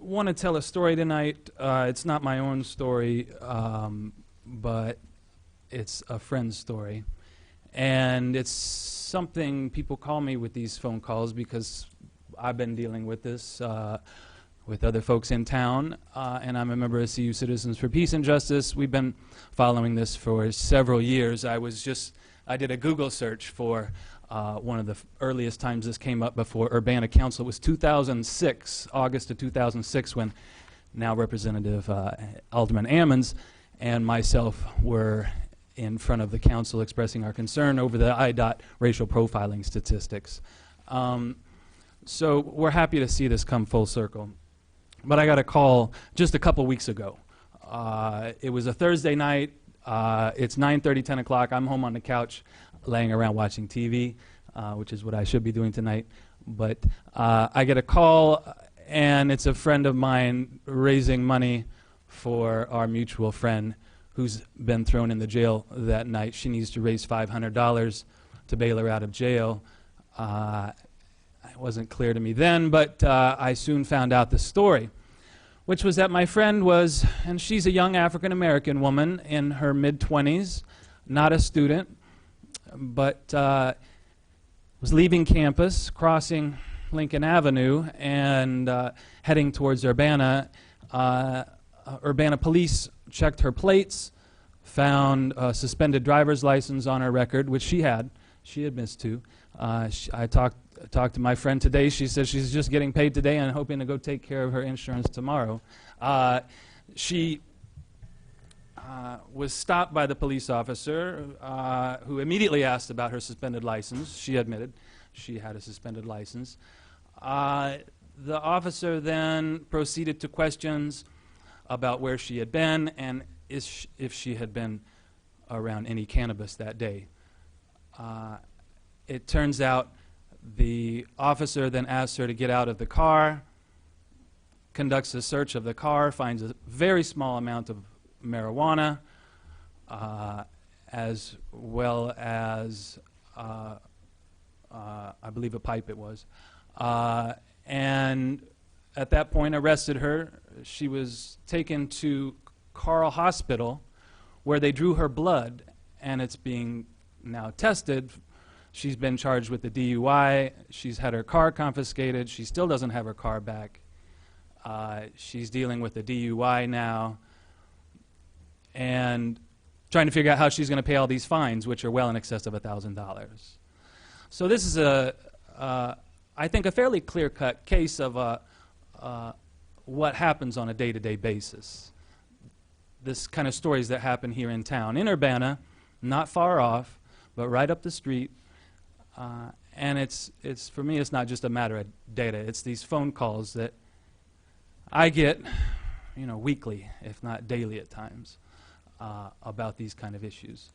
S21: want to tell a story tonight. It's not my own story. but it's a friend's story. And it's something people call me with these phone calls because I've been dealing with this with other folks in town, and I'm a member of CU Citizens for Peace and Justice. We've been following this for several years. I did a Google search for one of the earliest times this came up before Urbana Council. It was 2006, August of 2006, when now Representative Alderman Ammons and myself were in front of the council expressing our concern over the IDOT racial profiling statistics. So we're happy to see this come full circle. But I got a call just a couple weeks ago. It was a Thursday night. It's 9:30, 10 o'clock. I'm home on the couch laying around watching TV, which is what I should be doing tonight. But I get a call, and it's a friend of mine raising money for our mutual friend who's been thrown in the jail that night. She needs to raise $500 to bail her out of jail. It wasn't clear to me then, but I soon found out the story, which was that my friend was, and she's a young African-American woman in her mid-20s, not a student, but was leaving campus, crossing Lincoln Avenue, and heading towards Urbana. Urbana police checked her plates, found a suspended driver's license on her record, which she had. She admits to. I talked to my friend today. She says she's just getting paid today and hoping to go take care of her insurance tomorrow. She was stopped by the police officer, who immediately asked about her suspended license. She admitted she had a suspended license. The officer then proceeded to questions about where she had been and if she had been around any cannabis that day. It turns out the officer then asks her to get out of the car, conducts a search of the car, finds a very small amount of marijuana, as well as, I believe, a pipe it was. And at that point arrested her. She was taken to Carl Hospital, where they drew her blood, and it's being now tested. She's been charged with the DUI. She's had her car confiscated. She still doesn't have her car back. She's dealing with the DUI now and trying to figure out how she's going to pay all these fines, which are well in excess of $1,000. So this is I think, a fairly clear-cut case of what happens on a day-to-day basis. This kind of stories that happen here in town. In Urbana, not far off, but right up the street. And it's for me, it's not just a matter of data. It's these phone calls that I get, weekly, if not daily at times, about these kind of issues.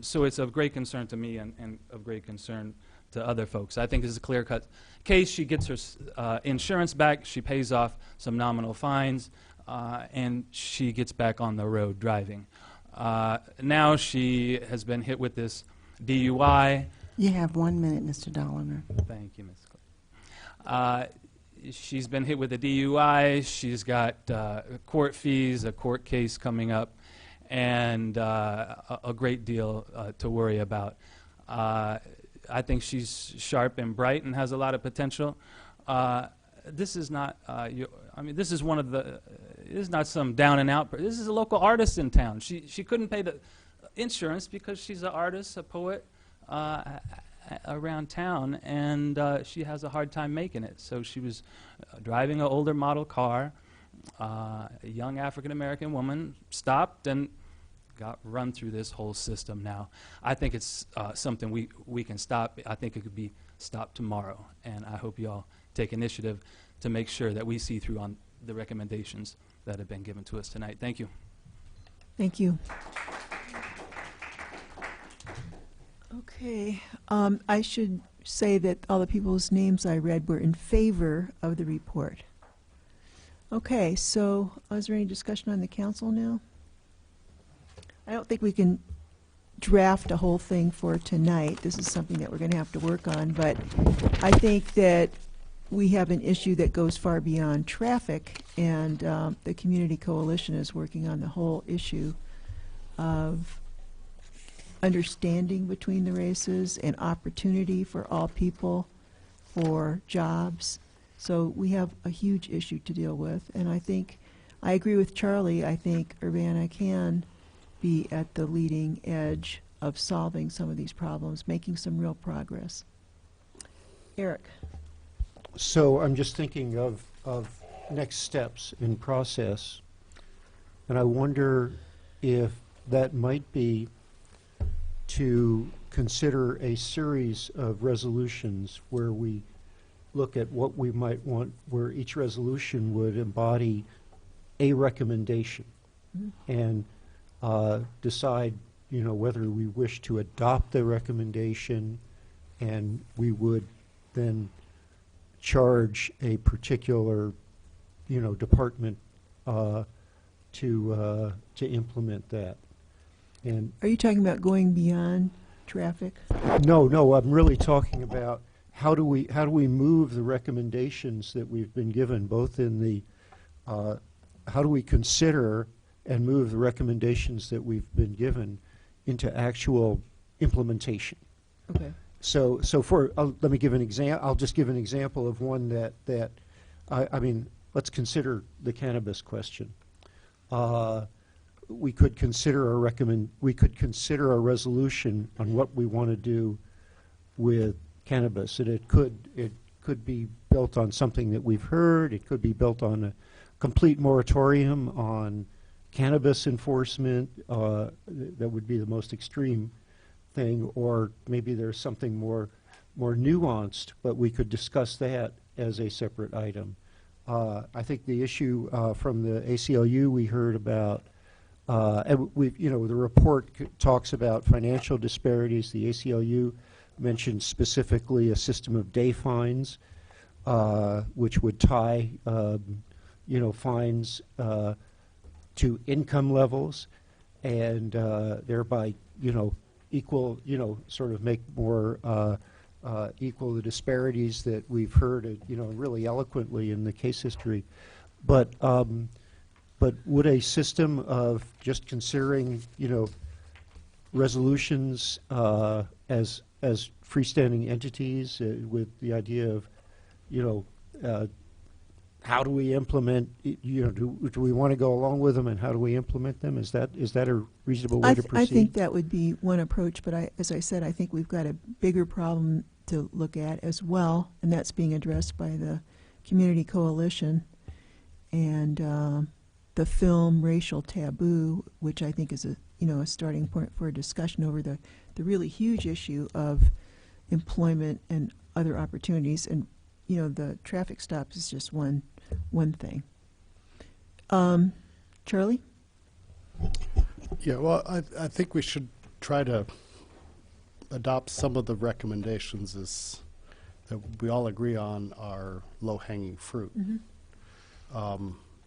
S21: So it's of great concern to me and of great concern to other folks. I think this is a clear-cut case. She gets her insurance back. She pays off some nominal fines, and she gets back on the road driving. Now she has been hit with this DUI.
S2: You have 1 minute, Mr. Doliner.
S21: Thank you, Ms. Clay. She's been hit with a DUI. She's got court fees, a court case coming up, and a great deal to worry about. I think she's sharp and bright and has a lot of potential. This is not, this is one of the, this is not some down and out. This is a local artist in town. She couldn't pay the insurance because she's an artist, a poet around town, and she has a hard time making it. So she was driving an older model car. A young African-American woman stopped and got run through this whole system now. I think it's something we can stop. I think it could be stopped tomorrow, and I hope you all take initiative to make sure that we see through on the recommendations that have been given to us tonight. Thank you.
S1: Thank you. Okay. I should say that all the people's names I read were in favor of the report. Okay, so is there any discussion on the council now? I don't think we can draft a whole thing for tonight. This is something that we're going to have to work on, but I think that we have an issue that goes far beyond traffic, and the Community Coalition is working on the whole issue of understanding between the races and opportunity for all people for jobs. So we have a huge issue to deal with, and I agree with Charlie. I think Urbana can be at the leading edge of solving some of these problems, making some real progress. Eric.
S3: So I'm just thinking of next steps in process, and I wonder if that might be to consider a series of resolutions where we look at what we might want, where each resolution would embody a recommendation and decide, whether we wish to adopt the recommendation, and we would then charge a particular, department to implement that. And
S1: Are you talking about going beyond traffic?
S3: no, I'm really talking about how do we move the recommendations that we've been given, both in the how do we consider and move the recommendations that we've been given into actual implementation.
S1: Okay.
S3: So let me give an example. I'll just give an example of one that let's consider the cannabis question. We could consider a resolution on what we want to do with cannabis, and it could be built on something that we've heard. It could be built on a complete moratorium on cannabis enforcement. That would be the most extreme thing, or maybe there's something more nuanced, but we could discuss that as a separate item. I think the issue from the ACLU we heard about, and the report talks about financial disparities. The ACLU mentioned specifically a system of day fines, which would tie fines to income levels, and thereby equal, sort of make more equal the disparities that we've heard, really eloquently in the case history. But would a system of just considering, resolutions as freestanding entities with the idea of, how do we implement, do we want to go along with them, and how do we implement them? Is that a reasonable way to proceed?
S1: I think that would be one approach, but as I said, I think we've got a bigger problem to look at as well, and that's being addressed by the Community Coalition and the film Racial Taboo, which I think is a starting point for a discussion over the really huge issue of employment and other opportunities. And the traffic stops is just one thing. Charlie?
S17: Yeah, well, I think we should try to adopt some of the recommendations that we all agree on are low-hanging fruit.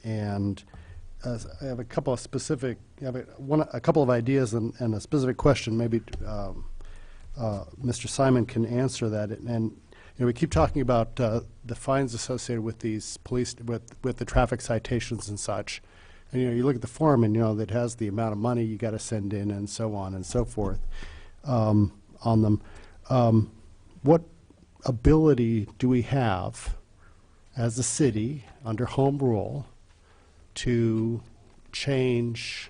S17: And I have a couple of specific, a couple of ideas and a specific question. Maybe Mr. Simon can answer that. And we keep talking about the fines associated with these police, with the traffic citations and such. And you look at the form, and that has the amount of money you got to send in, and so on and so forth on them. What ability do we have as a city under home rule to change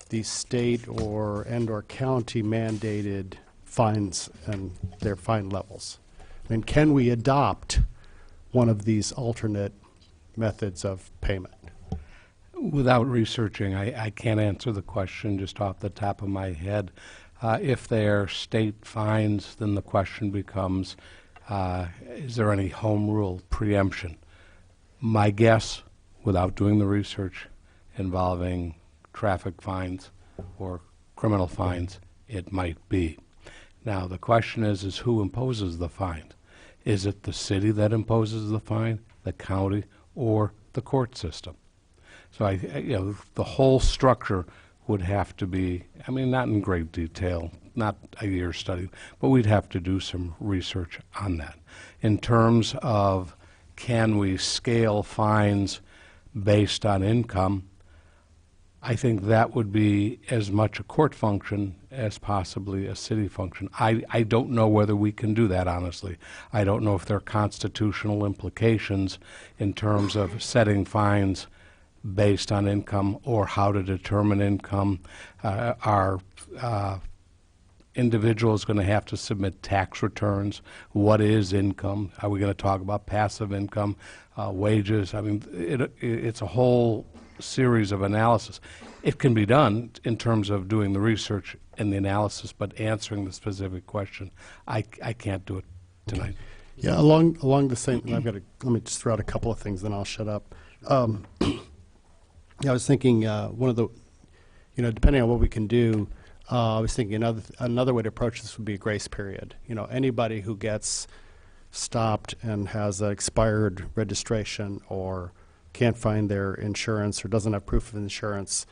S17: the state or county mandated fines and their fine levels? I mean, can we adopt one of these alternate methods of payment?
S20: Without researching, I can't answer the question just off the top of my head. If they're state fines, then the question becomes, is there any home rule preemption? My guess, without doing the research involving traffic fines or criminal fines, it might be. Now, the question is who imposes the fine? Is it the city that imposes the fine, the county, or the court system? So the whole structure would have to be, not in great detail, not a year study, but we'd have to do some research on that. In terms of can we scale fines based on income, I think that would be as much a court function as possibly a city function. I don't know whether we can do that, honestly. I don't know if there are constitutional implications in terms of setting fines based on income or how to determine income. Are individuals going to have to submit tax returns? What is income? Are we going to talk about passive income, wages? I mean, it's a whole series of analysis. It can be done in terms of doing the research and the analysis, but answering the specific question, I can't do it tonight.
S17: Yeah, along the same, let me just throw out a couple of things, then I'll shut up. I was thinking one of the, depending on what we can do, I was thinking another way to approach this would be a grace period. Anybody who gets stopped and has an expired registration or can't find their insurance or doesn't have proof of insurance,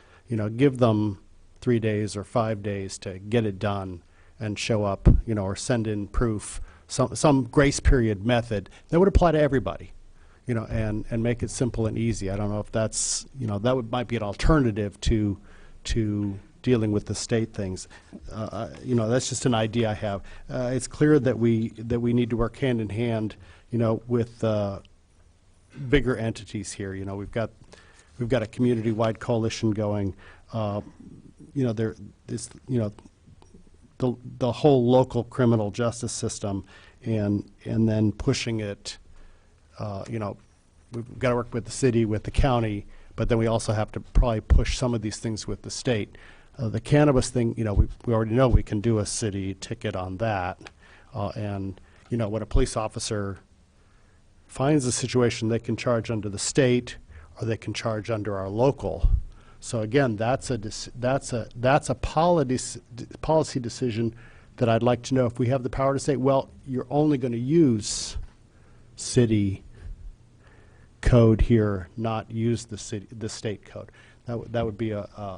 S17: give them 3 days or 5 days to get it done and show up, or send in proof, some grace period method that would apply to everybody, and make it simple and easy. I don't know if that's, that might be an alternative to dealing with the state things. That's just an idea I have. It's clear that we need to work hand in hand, with bigger entities here. We've got a community-wide coalition going. The whole local criminal justice system, and then pushing it. We've got to work with the city, with the county, but then we also have to probably push some of these things with the state. The cannabis thing, we already know we can do a city ticket on that, and when a police officer finds a situation, they can charge under the state or they can charge under our local. So again, that's a policy decision that I'd like to know if we have the power to say, well, you're only going to use city code here, not use the state code. That would be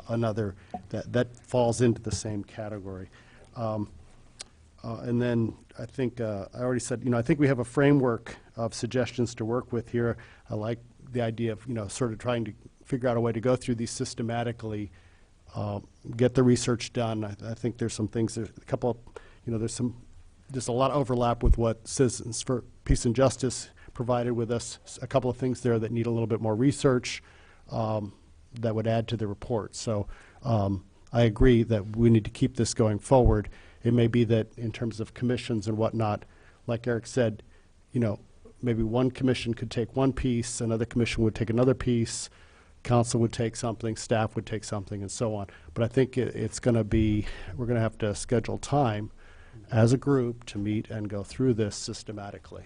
S17: another that falls into the same category. And then I think I already said, I think we have a framework of suggestions to work with here. I like the idea of, sort of trying to figure out a way to go through these systematically, get the research done. I think there's some things, there's a couple of, there's a lot of overlap with what Citizens for Peace and Justice provided with us. A couple of things there that need a little bit more research that would add to the report. So I agree that we need to keep this going forward. It may be that in terms of commissions and whatnot, like Eric said, maybe one commission could take one piece, another commission would take another piece, council would take something, staff would take something, and so on. But I think it's going to be, we're going to have to schedule time as a group to meet and go through this systematically.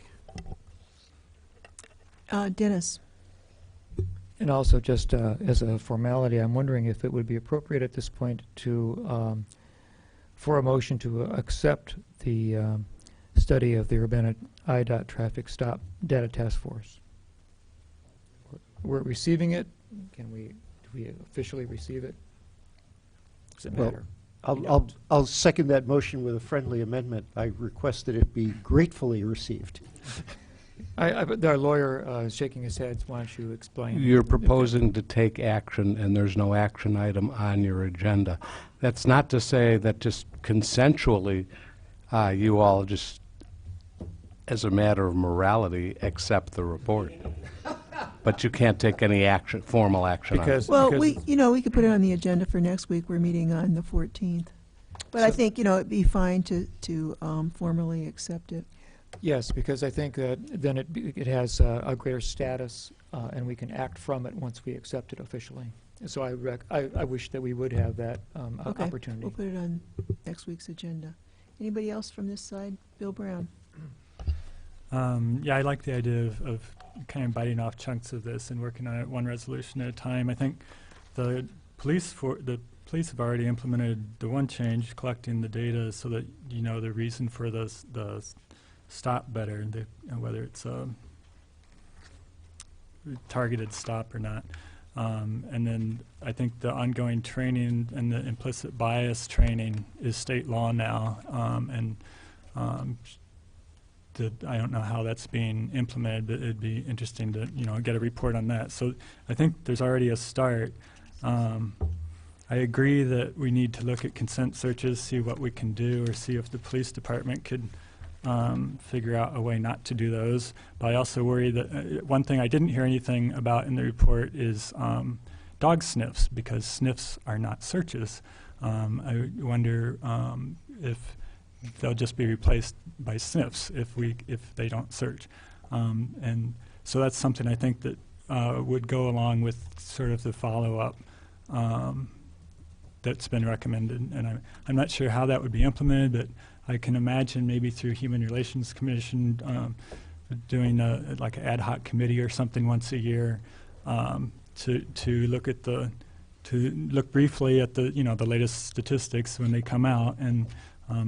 S1: Dennis.
S5: And also, just as a formality, I'm wondering if it would be appropriate at this point to, for a motion to accept the study of the Urbana IDOT Traffic Stop Data Task Force. We're receiving it. Do we officially receive it? Does it matter?
S3: I'll second that motion with a friendly amendment. I request that it be gratefully received.
S5: Our lawyer is shaking his head. Why don't you explain?
S20: You're proposing to take action, and there's no action item on your agenda. That's not to say that just consensually you all just, as a matter of morality, accept the report. But you can't take any action, formal action on it.
S1: Well, we could put it on the agenda for next week. We're meeting on the 14th. But I think, it'd be fine to formally accept it.
S5: Yes, because I think that then it has a greater status, and we can act from it once we accept it officially. So I wish that we would have that
S1: Okay,
S5: opportunity.
S1: we'll put it on next week's agenda. Anybody else from this side? Bill Brown.
S8: Yeah, I like the idea of kind of biting off chunks of this and working on it one resolution at a time. I think the police have already implemented the one change, collecting the data so that you know the reason for the stop better, whether it's a targeted stop or not. And then I think the ongoing training and the implicit bias training is state law now, I don't know how that's being implemented, but it'd be interesting to get a report on that. So I think there's already a start. I agree that we need to look at consent searches, see what we can do, or see if the police department could figure out a way not to do those. But I also worry that one thing I didn't hear anything about in the report is dog sniffs, because sniffs are not searches. I wonder if they'll just be replaced by sniffs if they don't search. And so that's something I think that would go along with sort of the follow-up that's been recommended. And I'm not sure how that would be implemented, but I can imagine maybe through Human Relations Commission doing like an ad hoc committee or something once a year to look briefly at the latest statistics when they come out, and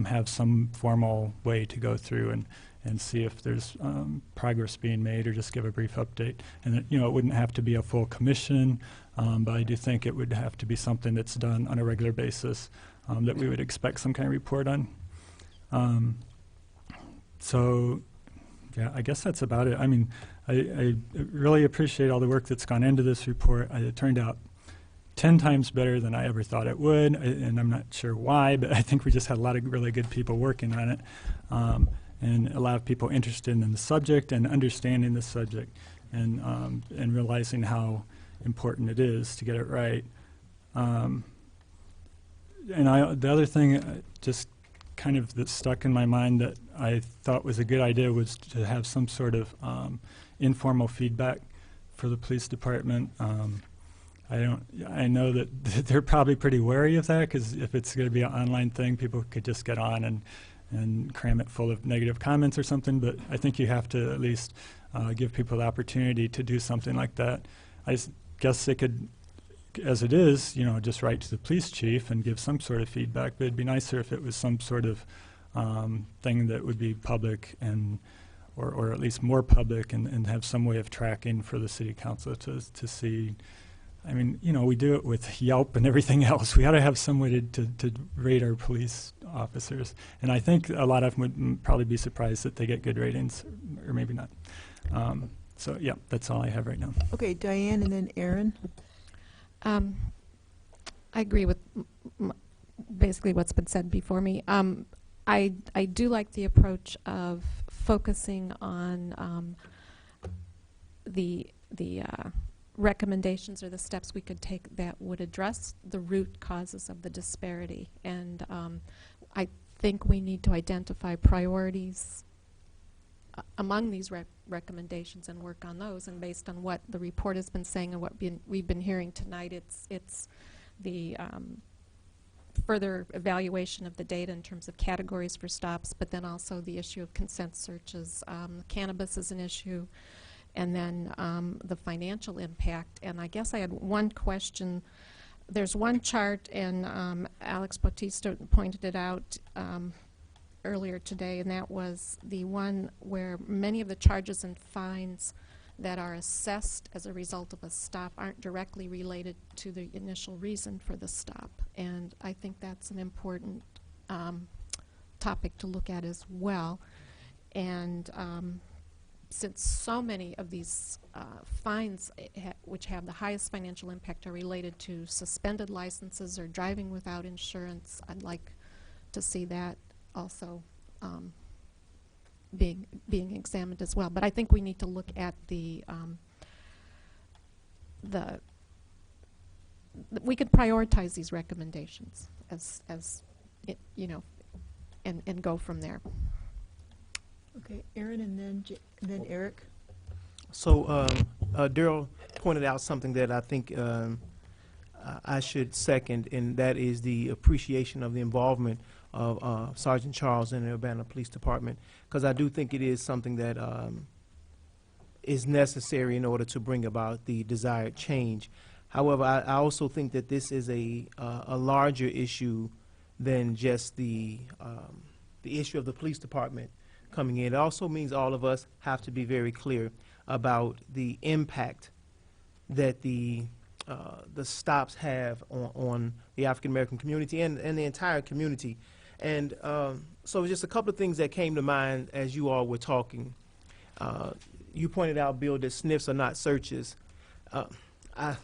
S8: have some formal way to go through and see if there's progress being made, or just give a brief update. And it wouldn't have to be a full commission, but I do think it would have to be something that's done on a regular basis, that we would expect some kind of report on. So yeah, I guess that's about it. I mean, I really appreciate all the work that's gone into this report. It turned out 10 times better than I ever thought it would, and I'm not sure why, but I think we just had a lot of really good people working on it, and a lot of people interested in the subject and understanding the subject, and realizing how important it is to get it right. And the other thing just kind of that stuck in my mind that I thought was a good idea was to have some sort of informal feedback for the police department. I know that they're probably pretty wary of that, because if it's going to be an online thing, people could just get on and cram it full of negative comments or something. But I think you have to at least give people the opportunity to do something like that. I guess they could, as it is, just write to the police chief and give some sort of feedback. But it'd be nicer if it was some sort of thing that would be public, or at least more public, and have some way of tracking for the city council to see. I mean, we do it with Yelp and everything else. We ought to have some way to rate our police officers. And I think a lot of them would probably be surprised that they get good ratings, or maybe not. So, yeah, that's all I have right now.
S1: Okay, Diane, and then Aaron.
S7: I agree with basically what's been said before me. I do like the approach of focusing on the recommendations or the steps we could take that would address the root causes of the disparity. And I think we need to identify priorities among these recommendations and work on those. And based on what the report has been saying and what we've been hearing tonight, it's the further evaluation of the data in terms of categories for stops, but then also the issue of consent searches. Cannabis is an issue. And then the financial impact. And I guess I had one question. There's one chart, and Alex Bautista pointed it out earlier today, and that was the one where many of the charges and fines that are assessed as a result of a stop aren't directly related to the initial reason for the stop. And I think that's an important topic to look at as well. And since so many of these fines which have the highest financial impact are related to suspended licenses or driving without insurance, I'd like to see that also being examined as well. But I think we need to look at we could prioritize these recommendations as and go from there.
S1: Okay, Aaron, and then Eric.
S6: So Daryl pointed out something that I think I should second, and that is the appreciation of the involvement of Sergeant Charles in the Urbana Police Department, because I do think it is something that is necessary in order to bring about the desired change. However, I also think that this is a larger issue than just the issue of the police department coming in. It also means all of us have to be very clear about the impact that the stops have on the African American community and the entire community. And so just a couple of things that came to mind as you all were talking. You pointed out, Bill, that sniffs are not searches. I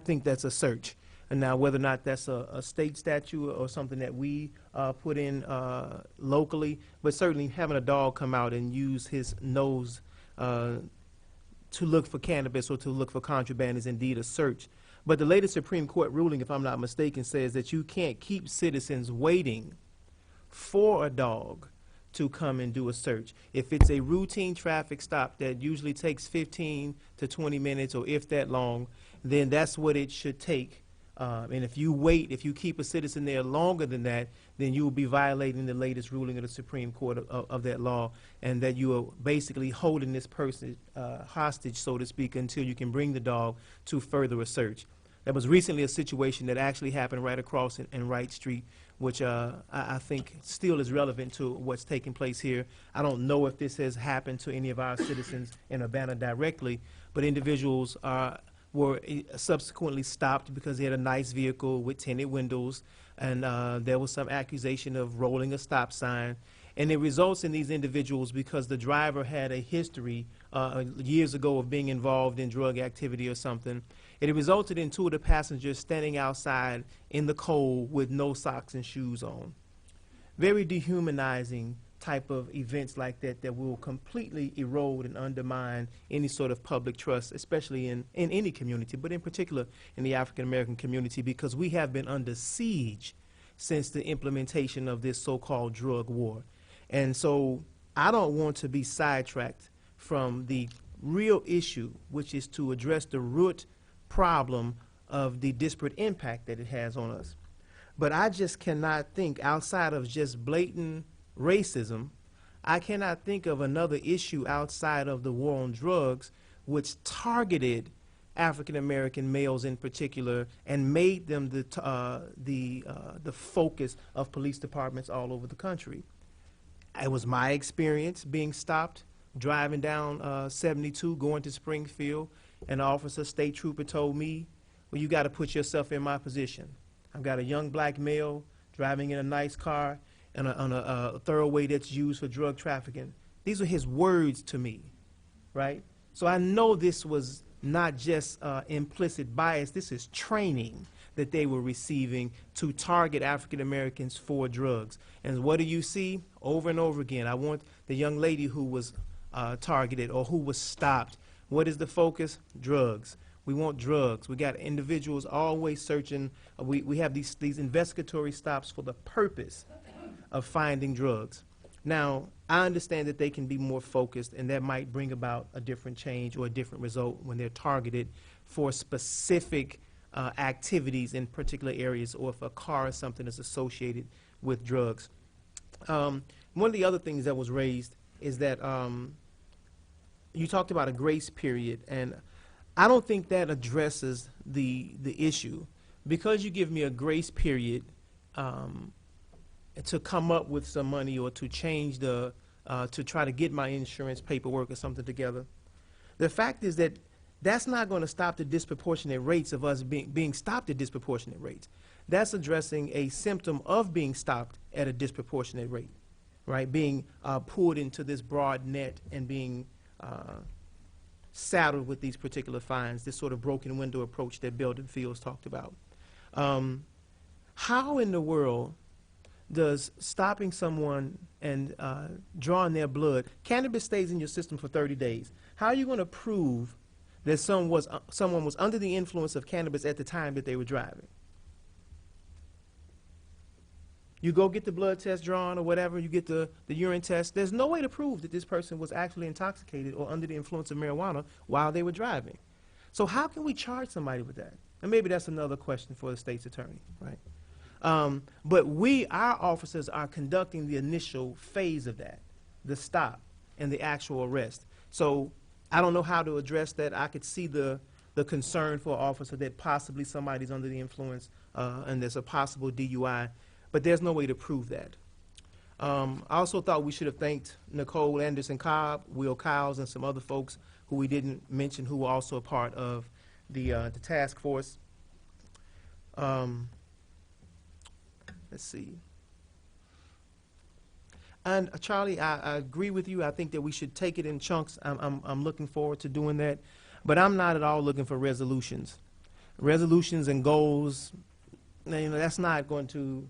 S6: think that's a search. And now, whether or not that's a state statute or something that we put in locally, but certainly having a dog come out and use his nose to look for cannabis or to look for contraband is indeed a search. But the latest Supreme Court ruling, if I'm not mistaken, says that you can't keep citizens waiting for a dog to come and do a search. If it's a routine traffic stop that usually takes 15 to 20 minutes or if that long, then that's what it should take. And if you wait, if you keep a citizen there longer than that, then you will be violating the latest ruling of the Supreme Court of that law, and that you are basically holding this person hostage, so to speak, until you can bring the dog to further a search. There was recently a situation that actually happened right across in Wright Street, which I think still is relevant to what's taking place here. I don't know if this has happened to any of our citizens in Urbana directly, but individuals were subsequently stopped because they had a nice vehicle with tinted windows, and there was some accusation of rolling a stop sign. And it results in these individuals because the driver had a history years ago of being involved in drug activity or something. It resulted in two of the passengers standing outside in the cold with no socks and shoes on. Very dehumanizing type of events like that that will completely erode and undermine any sort of public trust, especially in any community, but in particular in the African American community, because we have been under siege since the implementation of this so-called drug war. And so I don't want to be sidetracked from the real issue, which is to address the root problem of the disparate impact that it has on us. But I just cannot think, outside of just blatant racism, I cannot think of another issue outside of the war on drugs which targeted African American males in particular and made them the focus of police departments all over the country. It was my experience being stopped, driving down 72, going to Springfield. An officer, state trooper, told me, well, you got to put yourself in my position. I've got a young black male driving in a nice car and on a thoroughway that's used for drug trafficking. These were his words to me, right? So I know this was not just implicit bias. This is training that they were receiving to target African Americans for drugs. And what do you see over and over again? I want the young lady who was targeted or who was stopped. What is the focus? Drugs. We want drugs. We got individuals always searching. We have these investigatory stops for the purpose of finding drugs. Now, I understand that they can be more focused, and that might bring about a different change or a different result when they're targeted for specific activities in particular areas, or if a car or something is associated with drugs. One of the other things that was raised is that you talked about a grace period, and I don't think that addresses the issue. Because you give me a grace period to come up with some money or to change to try to get my insurance paperwork or something together, the fact is that that's not going to stop the disproportionate rates of us being stopped at disproportionate rates. That's addressing a symptom of being stopped at a disproportionate rate, right? Being pulled into this broad net and being saddled with these particular fines, this sort of broken window approach that Belden Fields talked about. How in the world does stopping someone and drawing their blood, cannabis stays in your system for 30 days. How are you going to prove that someone was under the influence of cannabis at the time that they were driving? You go get the blood test drawn or whatever, you get the urine test. There's no way to prove that this person was actually intoxicated or under the influence of marijuana while they were driving. So how can we charge somebody with that? And maybe that's another question for the state's attorney, right? But our officers are conducting the initial phase of that, the stop and the actual arrest. So I don't know how to address that. I could see the concern for an officer that possibly somebody's under the influence and there's a possible DUI, but there's no way to prove that. I also thought we should have thanked Nicole Anderson-Cobb, Will Kyles, and some other folks who we didn't mention who were also a part of the task force. Let's see. And Charlie, I agree with you. I think that we should take it in chunks. I'm looking forward to doing that. But I'm not at all looking for resolutions. resolutions and goals, that's not going to,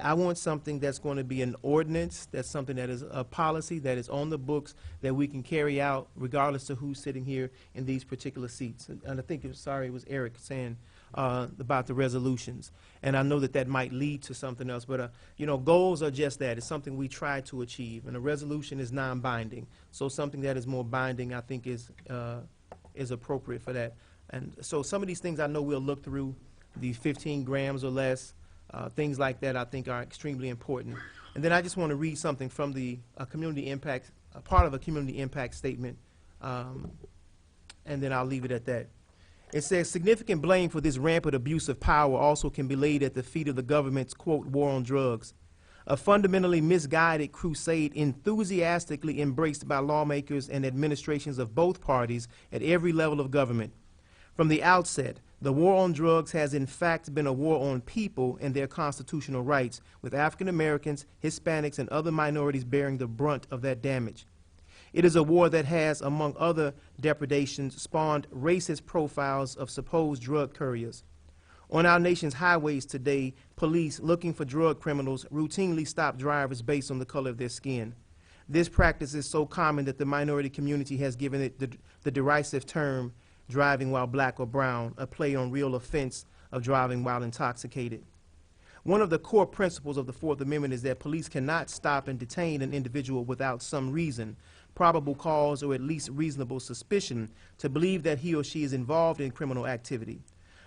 S6: I want something that's going to be an ordinance, that's something that is a policy that is on the books that we can carry out regardless of who's sitting here in these particular seats. And I think it was Eric saying about the resolutions. And I know that might lead to something else, but goals are just that. It's something we try to achieve, and a resolution is non-binding. So something that is more binding, I think, is appropriate for that. And so some of these things I know we'll look through, the 15 grams or less, things like that I think are extremely important. And then I just want to read something from the community impact, part of a community impact statement, and then I'll leave it at that. It says, significant blame for this rampant abuse of power also can be laid at the feet of the government's, quote, war on drugs, a fundamentally misguided crusade enthusiastically embraced by lawmakers and administrations of both parties at every level of government. From the outset, the war on drugs has in fact been a war on people and their constitutional rights, with African Americans, Hispanics, and other minorities bearing the brunt of that damage. It is a war that has, among other depredations, spawned racist profiles of supposed drug couriers. On our nation's highways today, police looking for drug criminals routinely stop drivers based on the color of their skin. This practice is so common that the minority community has given it the derisive term driving while black or brown, a play on real offense of driving while intoxicated. One of the core principles of the Fourth Amendment is that police cannot stop and detain an individual without some reason, probable cause, or at least reasonable suspicion to believe that he or she is involved in criminal activity.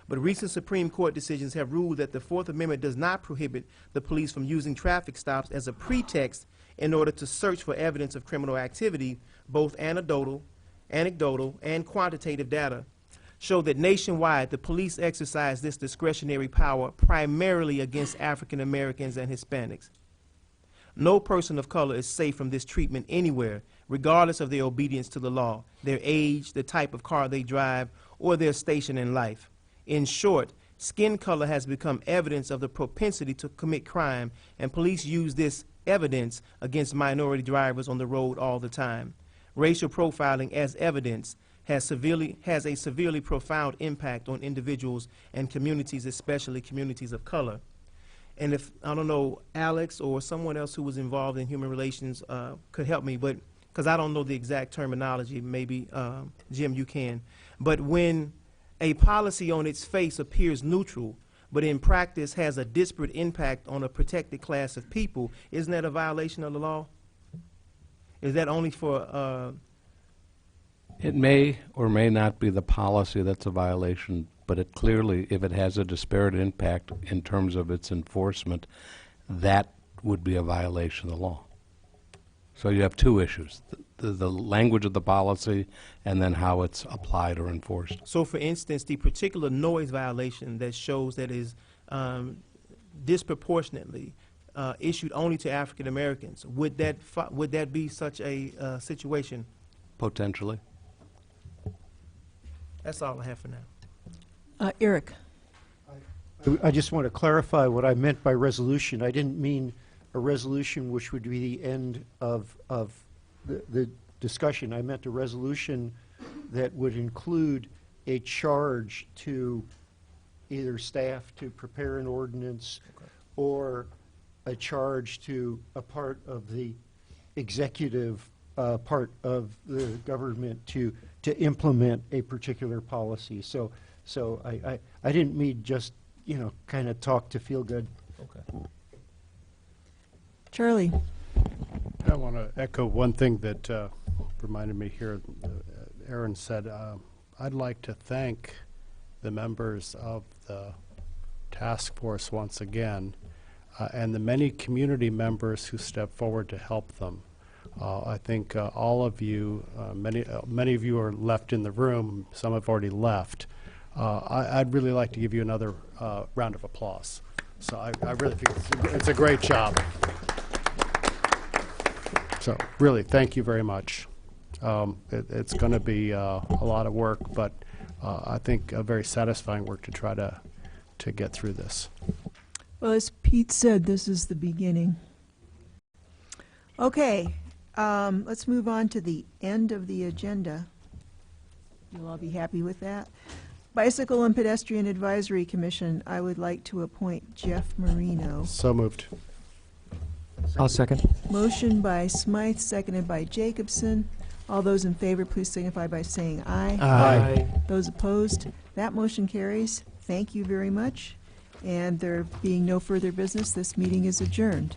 S6: But recent Supreme Court decisions have ruled that the Fourth Amendment does not prohibit the police from using traffic stops as a pretext in order to search for evidence of criminal activity. Both anecdotal and quantitative data show that nationwide the police exercise this discretionary power primarily against African Americans and Hispanics. No person of color is safe from this treatment anywhere, regardless of their obedience to the law, their age, the type of car they drive, or their station in life. In short, skin color has become evidence of the propensity to commit crime, and police use this evidence against minority drivers on the road all the time. Racial profiling as evidence has a severely profound impact on individuals and communities, especially communities of color. And if, I don't know, Alex or someone else who was involved in human relations could help me, but because I don't know the exact terminology, maybe Jim, you can. But when a policy on its face appears neutral, but in practice has a disparate impact on a protected class of people, isn't that a violation of the law? Is that only for
S20: It may or may not be the policy that's a violation, but it clearly, if it has a disparate impact in terms of its enforcement, that would be a violation of the law. So you have two issues, the language of the policy and then how it's applied or enforced.
S6: So, for instance, the particular noise violation that shows that is disproportionately issued only to African Americans, would that be such a situation?
S20: Potentially.
S6: That's all I have for now.
S1: Eric.
S3: I just want to clarify what I meant by resolution. I didn't mean a resolution which would be the end of the discussion. I meant a resolution that would include a charge to either staff to prepare an ordinance or a charge to a part of the executive part of the government to implement a particular policy. So I didn't mean just, kind of talk to feel good.
S6: Okay.
S1: Charlie.
S17: I want to echo one thing that reminded me here. Aaron said, I'd like to thank the members of the task force once again and the many community members who stepped forward to help them. I think all of you, many of you are left in the room. Some have already left. I'd really like to give you another round of applause. So I really think it's a great job. So really, thank you very much. It's going to be a lot of work, but I think a very satisfying work to try to get through this.
S1: Well, as Pete said, this is the beginning. Okay, let's move on to the end of the agenda. You'll all be happy with that. Bicycle and Pedestrian Advisory Commission, I would like to appoint Jeff Marino.
S17: So moved.
S5: I'll second.
S1: Motion by Smythe, seconded by Jacobson. All those in favor, please signify by saying aye.
S5: Aye.
S1: Those opposed, that motion carries. Thank you very much. And there being no further business, this meeting is adjourned.